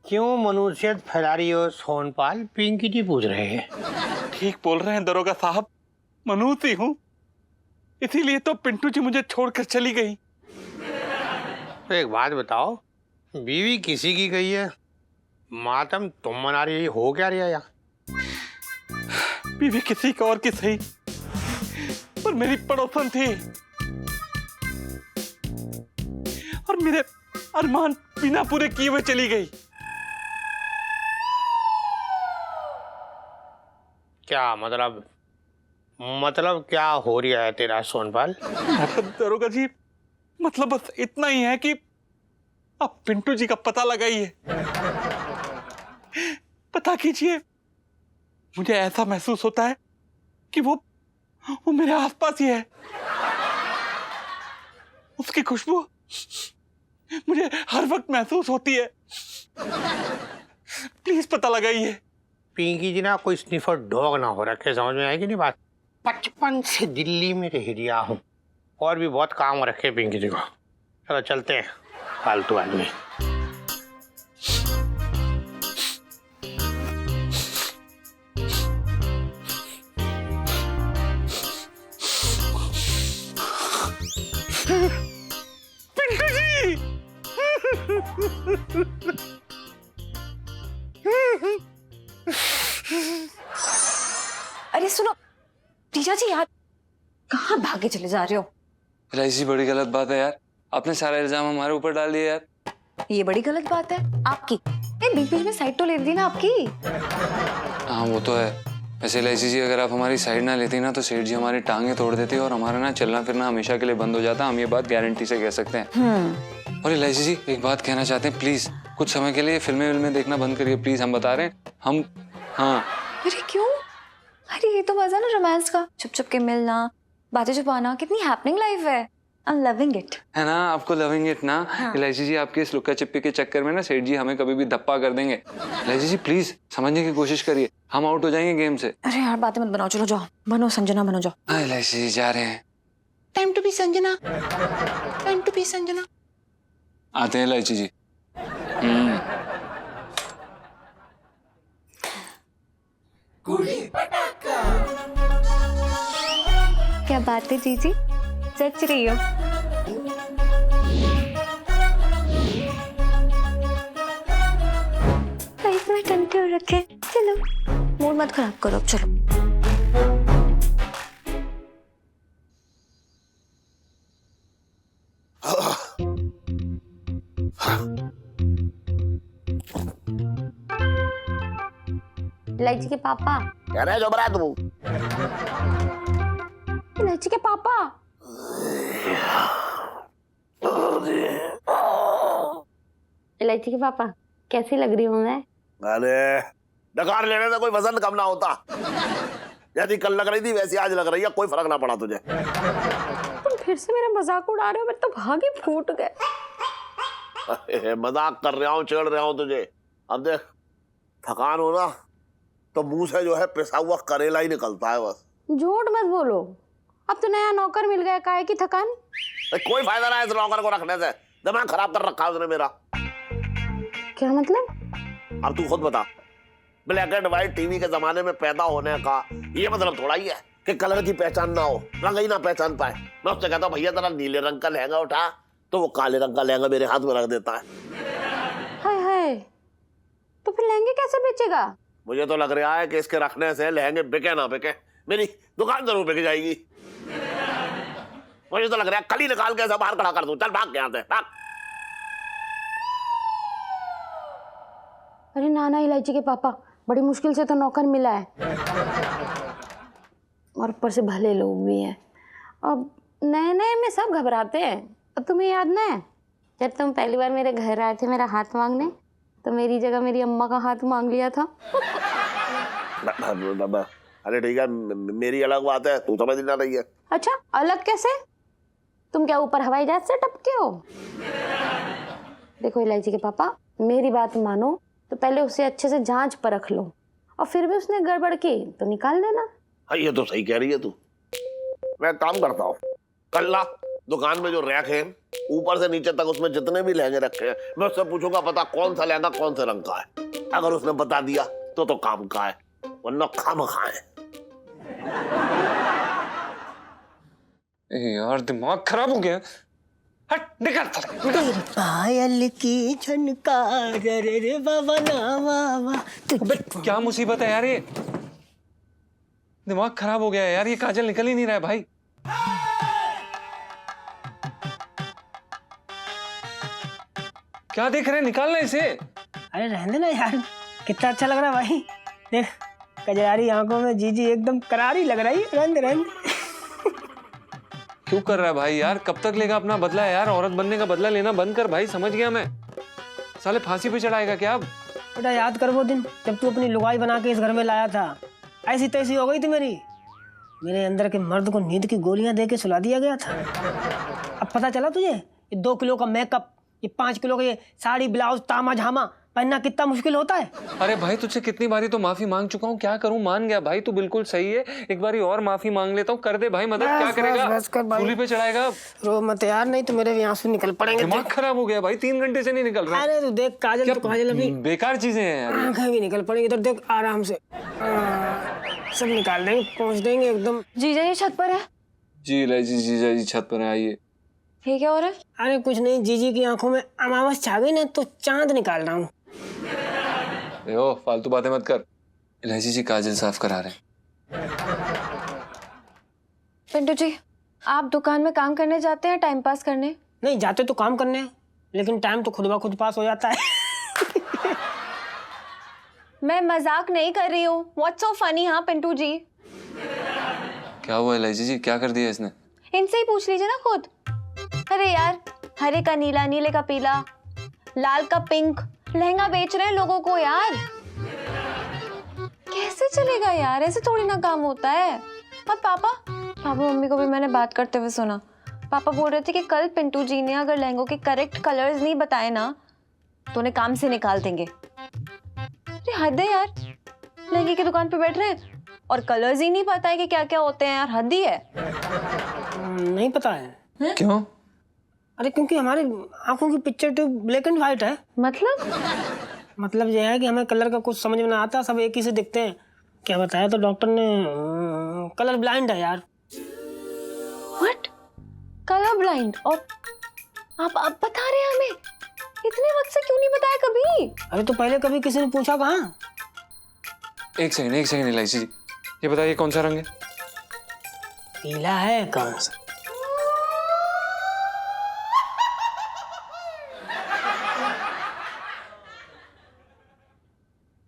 S7: क्यों मनुष्यत फैला रही हो सोनपाल? पिंकी जी पूछ रहे हैं।
S12: ठीक बोल रहे हैं दरोगा साहब, मनुष्य हूँ, इसीलिए तो पिंटू जी मुझे छोड़कर चली गई।
S7: तो एक बात बताओ, बीवी किसी की गई है, मातम तुम मना रही हो क्या रही है यहाँ?
S12: बीवी किसी का और की सही, पर मेरी पड़ोसन थी और मेरे अरमान बिना पूरे किए हुए चली गई।
S7: क्या मतलब क्या हो रहा है तेरा सोनपाल?
S12: मतलब दरोगा जी, मतलब बस इतना ही है कि आप पिंटू जी का पता लगाइए, पता कीजिए। मुझे ऐसा महसूस होता है कि वो मेरे आसपास ही है। उसकी खुशबू मुझे हर वक्त महसूस होती है। प्लीज पता लगाइए।
S7: पिंकी जी ना कोई स्निफर डॉग ना हो रखे, समझ में आएगी नहीं बात? 55 से दिल्ली में रह रिया हूँ और भी बहुत काम रखे पिंकी जी को। चलो चलते हैं, फालतू आदमी।
S12: पिंटू जी!
S3: अरे सुनो टीचा जी, यार कहाँ भागे चले जा रहे हो?
S6: ऐसी बड़ी गलत बात है यार, आपने सारा इल्जाम हमारे ऊपर डाल दिया यार।
S3: ये बड़ी गलत बात है आपकी। बीच बीच में साइड तो ले दी ना आपकी।
S6: हाँ वो तो है। वैसे एलआईसी जी, अगर आप हमारी साइड ना लेती ना तो सेठ जी हमारी टांगे तोड़ देती और हमारा ना चलना फिरना हमेशा के लिए बंद हो जाता। हम ये बात गारंटी से कह सकते हैं। और एलआईसी जी एक बात कहना चाहते हैं, प्लीज कुछ समय के लिए फिल्में देखना बंद करिए प्लीज, हम बता रहे हैं हम। हाँ
S3: अरे क्यों? अरे ये तो मजा ना रोमांस का, छुप छुप के मिलना, बातें छुपाना, कितनी हैपनिंग लाइफ है। I'm loving it.
S6: है ना, आपको लविंग इट ना। एलआईसी जी आपके इस लुक्का चिप्पी के चक्कर में ना सेठ जी हमें कभी भी धप्पा कर देंगे। एलआईसी जी प्लीज समझने की कोशिश करिए, हम आउट हो जाएंगे गेम से।
S3: अरे यार बातें मत बनाओ, चलो जाओ, बनो संजना बनो, जाओ।
S6: हाँ एलआईसी जी जा रहे हैं।
S8: Time to be Sanjana, time to be Sanjana.
S6: आते हैं एलआईसी जी।
S3: क्या बात है जीजी, सच रही हो? इतना कंट्रोल रखे, चलो मूड मत खराब करो, चलो। इलायची के पापा।
S2: कह रहे जो बरा तू?
S5: इलायची के पापा। इलायची के पापा, कैसी लग रही हूँ मैं?
S2: अरे डकार लेने से कोई वजन कम ना होता। यदि कल लग रही थी वैसी आज लग रही है, कोई फर्क ना पड़ा तुझे।
S5: तुम फिर से मेरा मजाक उड़ा रहे हो, मेरे तो भागे फूट गए।
S2: मजाक कर रहा हूँ, छेड़ रहा हूँ तुझे। अब देख थकान हो ना तो मुंह से जो है पिसा हुआ करेला ही निकलता है बस।
S5: झूठ मत बोलो, अब तो नया नौकर मिल गया, काहे की थकान?
S2: कोई फायदा ना है इस नौकर को रखने से, दिमाग खराब कर रखा है उसने मेरा।
S5: क्या मतलब?
S2: अब तू खुद बता, ब्लैक एंड व्हाइट टीवी के जमाने में पैदा होने का ये मतलब थोड़ा ही है कि कलर की पहचान ना हो, रंग ही ना पहचान पाए। मैं उससे कहता हूँ भैया जरा नीले रंग का लहंगा उठा, तो वो काले रंग का लहंगा मेरे हाथ में रख देता है।
S5: हाय हाय, तो फिर लहंगे कैसे बेचेगा?
S2: मुझे तो लग रहा है कि इसके रखने से लहंगे बिके ना बिके, मेरी दुकान जरूर बिक जाएगी। मुझे तो लग रहा है कल ही निकाल के ऐसा बाहर खड़ा कर दूं। चल भाग के यहाँ से, भाग।
S5: अरे नाना इलायची के पापा, बड़ी मुश्किल से तो नौकर मिला है और ऊपर से भले लोग भी हैं। अब नए नए में सब घबराते हैं। अब तुम्हें याद ना है जब तुम पहली बार मेरे घर आए थे मेरा हाथ मांगने, तो मेरी जगह मेरी अम्मा का हाथ मांग लिया था।
S2: अरे ठीक है, मेरी अलग बात है, तू समझ ना रही है।
S5: अच्छा, अलग कैसे? तुम क्या ऊपर हवाई जहाज से टपके हो? देखो इलायची के पापा, मेरी बात मानो तो पहले उसे अच्छे से जांच परख लो, और फिर भी उसने गड़बड़ की तो निकाल देना।
S2: हाँ, ये तो सही कह रही है तू। मैं काम करता हूँ, कल ला दुकान में जो रैक है ऊपर से नीचे तक उसमें जितने भी लहंगे रखे हैं मैं उससे पूछूंगा पता कौन सा लहंगा कौन से रंग का है। अगर उसने बता दिया तो काम का है, वरना खामखा है।
S6: यार दिमाग खराब हो गया। हट, निकल
S1: पायल की झनकार रे बाबा ना बाबा।
S6: अबे क्या मुसीबत है यार, ये दिमाग खराब हो गया है यार, ये काजल निकल ही नहीं रहा है भाई। क्या देख रहे हैं, निकालना इसे।
S1: अरे रहने ना यार, कितना अच्छा लग रहा है भाई। देख कजरारी आंखों में जीजी एकदम करारी लग रही है। रहने रहने।
S6: क्यों कर रहा है भाई यार, कब तक लेगा अपना बदला यार? औरत बनने का बदला लेना बंद कर भाई, समझ गया मैं। साले फांसी पे चढ़ाएगा क्या अब?
S1: बेटा याद कर वो दिन जब तू अपनी लुगाई बना के इस घर में लाया था, ऐसी तैसी हो गई थी मेरी। मेरे अंदर के मर्द को नींद की गोलियां दे के सुला दिया गया था। अब पता चला तुझे, ये 2 किलो का मेकअप, ये 5 किलो का ये साड़ी ब्लाउज तामा झामा पहनना कितना मुश्किल होता है।
S6: अरे भाई तुझसे कितनी बारी तो माफी मांग चुका हूँ, क्या करूँ? मान गया भाई, तू बिल्कुल सही है, एक बारी और माफी मांग लेता हूँ। कर दे भाई मदद। क्या करेगा?
S1: बस कर भाई,
S6: सूली पे चढ़ाएगा।
S1: रो मत यार, नहीं तो मेरे भी आंसू निकल पड़ेंगे।
S6: दिमाग खराब हो गया भाई, 3 घंटे से नहीं निकल रहा।
S1: अरे तू देख काजल, तो काजल अभी
S6: बेकार चीजें हैं यार।
S1: आंखें भी निकल पड़ेंगी। इधर देख आराम से सब निकाल देंगे, पहुंच देंगे एकदम।
S3: जीजा जी छत पर है।
S6: जी इलायची जीजा जी छत पर आइए।
S3: ये क्या हो रहा है?
S1: अरे कुछ नहीं, जीजी की आंखों में अमावस छा गई ना तो चांद निकाल रहा हूँ।
S6: ओ फालतू बातें मत कर। इलायची जी काजल साफ करा रहे हैं।
S3: पिंटू जी, आप दुकान में काम करने जाते हैं टाइम पास करने?
S1: नहीं जाते तो काम करने, लेकिन टाइम तो खुद ब खुद पास हो जाता है।
S3: मैं मजाक नहीं कर रही हूँ। What's so funny? हाँ पिंटू जी,
S6: क्या हुआ इलायची जी, क्या कर दिया इसने?
S3: इनसे ही पूछ लीजिए ना खुद। अरे यार, हरे का नीला, नीले का पीला, लाल का पिंक लहंगा बेच रहे हैं लोगों को यार। कैसे चलेगा यार, ऐसे थोड़ी ना काम होता है। और पापा मम्मी को भी मैंने बात करते हुए सुना। पापा बोल रहे थे कि कल पिंटू जी ने अगर लहंगों के करेक्ट कलर्स नहीं बताए ना तो उन्हें काम से निकाल देंगे। अरे हद है यार, लहंगे की दुकान पे बैठ रहे हैं और कलर्स ही नहीं पता है कि क्या क्या होते हैं यार, हद ही है।
S1: नहीं पता है?
S6: क्यों?
S1: अरे क्योंकि हमारी आंखों की पिक्चर तो ब्लैक एंड व्हाइट है। मतलब ये है कि हमें कलर का कुछ समझ में ना आता, सब एक ही से दिखते हैं। क्या बताया तो डॉक्टर ने, कलर ब्लाइंड है यार।
S3: व्हाट? Colour blind? और आप अब बता रहे हैं हमें? इतने वक्त से क्यों नहीं बताया कभी?
S1: अरे तो पहले कभी किसी ने पूछा कहाँ?
S6: एक सेकंड इलायची जी, ये बताइए कौन सा रंग है?
S1: पीला है। कौन सा?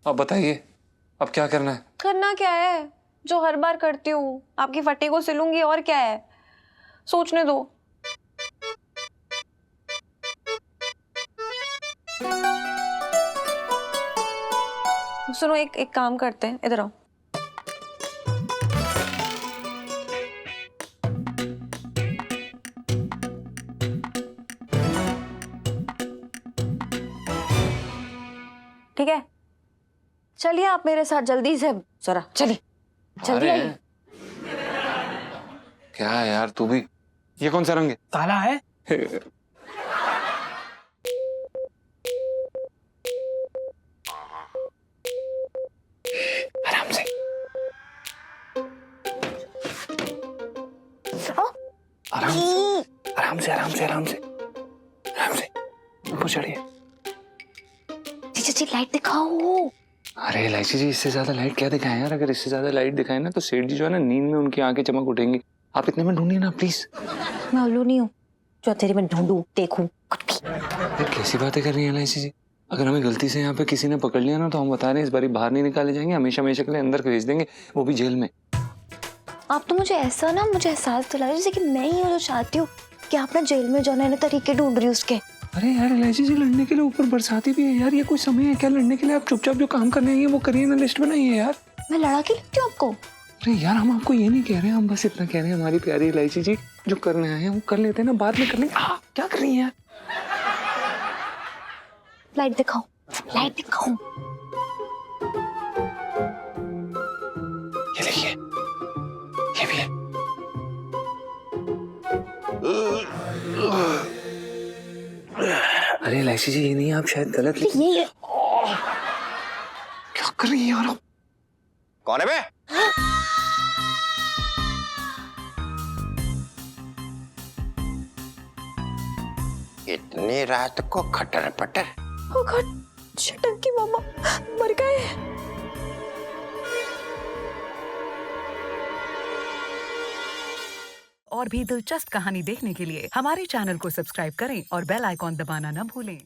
S6: आप बताइए अब क्या करना है?
S3: करना क्या है, जो हर बार करती हूँ, आपकी फटी को सिलूंगी, और क्या है। सोचने दो। सुनो, एक काम करते हैं, इधर आओ। ठीक है, चलिए आप मेरे साथ जल्दी से, जरा चलिए जल्दी आइए।
S6: क्या है यार तू भी, ये कौन सा रंग है?
S1: काला है।
S6: आराम से आराम से आराम से आराम से आराम से ऊपर चढ़िए।
S3: जी लाइट दिखाओ।
S6: अरे इलायची जी, इससे ज्यादा लाइट क्या दिखाएं यार? अगर इससे ज्यादा लाइट दिखाए ना तो सेठ जी जो है ना, नींद में उनकी आंखें चमक उठेंगी। आप इतने में ढूंढिए ना प्लीज।
S3: मैं उल्लू नहीं हूँ जो तेरे में ढूंढूं देखूं कुछ भी।
S6: यार कैसी बातें कर रही है इलायची जी? अगर हमें गलती से यहाँ पे किसी ने पकड़ लिया ना तो हम बता रहे हैं इस बारी बाहर नहीं निकाले जाएंगे, हमेशा हमेशा के लिए अंदर भेज देंगे, वो भी जेल में।
S3: आप तो मुझे ऐसा ना, मुझे एहसास दिला जैसे कि मैं ही जो चाहती हूँ कि आप ना जेल में जाना है, तरीके ढूंढ रही हूँ उसके।
S6: अरे यार इलायची जी, लड़ने के लिए ऊपर बरसाती भी है यार, ये कोई समय है क्या लड़ने के लिए? आप चुपचाप जो काम करने हैं वो करिए ना, लिस्ट बनाइए यार।
S3: मैं लड़ा के लगती हूँ आपको?
S6: अरे यार हम आपको ये नहीं कह रहे हैं, हम बस इतना कह रहे हैं हमारी प्यारी इलायची जी जो करने आए हैं वो कर लेते हैं ना, बाद में कर लेंगे। क्या कर रही हैं?
S3: लाइट दिखाओ, लाइट दिखाओ।
S6: ये देखिए, ये भी है। अरे इलायची जी ये नहीं, आप शायद गलत लिख।
S3: ये
S6: क्या कर रही है यार आप?
S10: कौन है बे? इतनी रात को खटर पटर।
S3: ओ गॉड, शटंकी मामा मर गए।
S13: और भी दिलचस्प कहानी देखने के लिए हमारे चैनल को सब्सक्राइब करें और बेल आइकॉन दबाना न भूलें।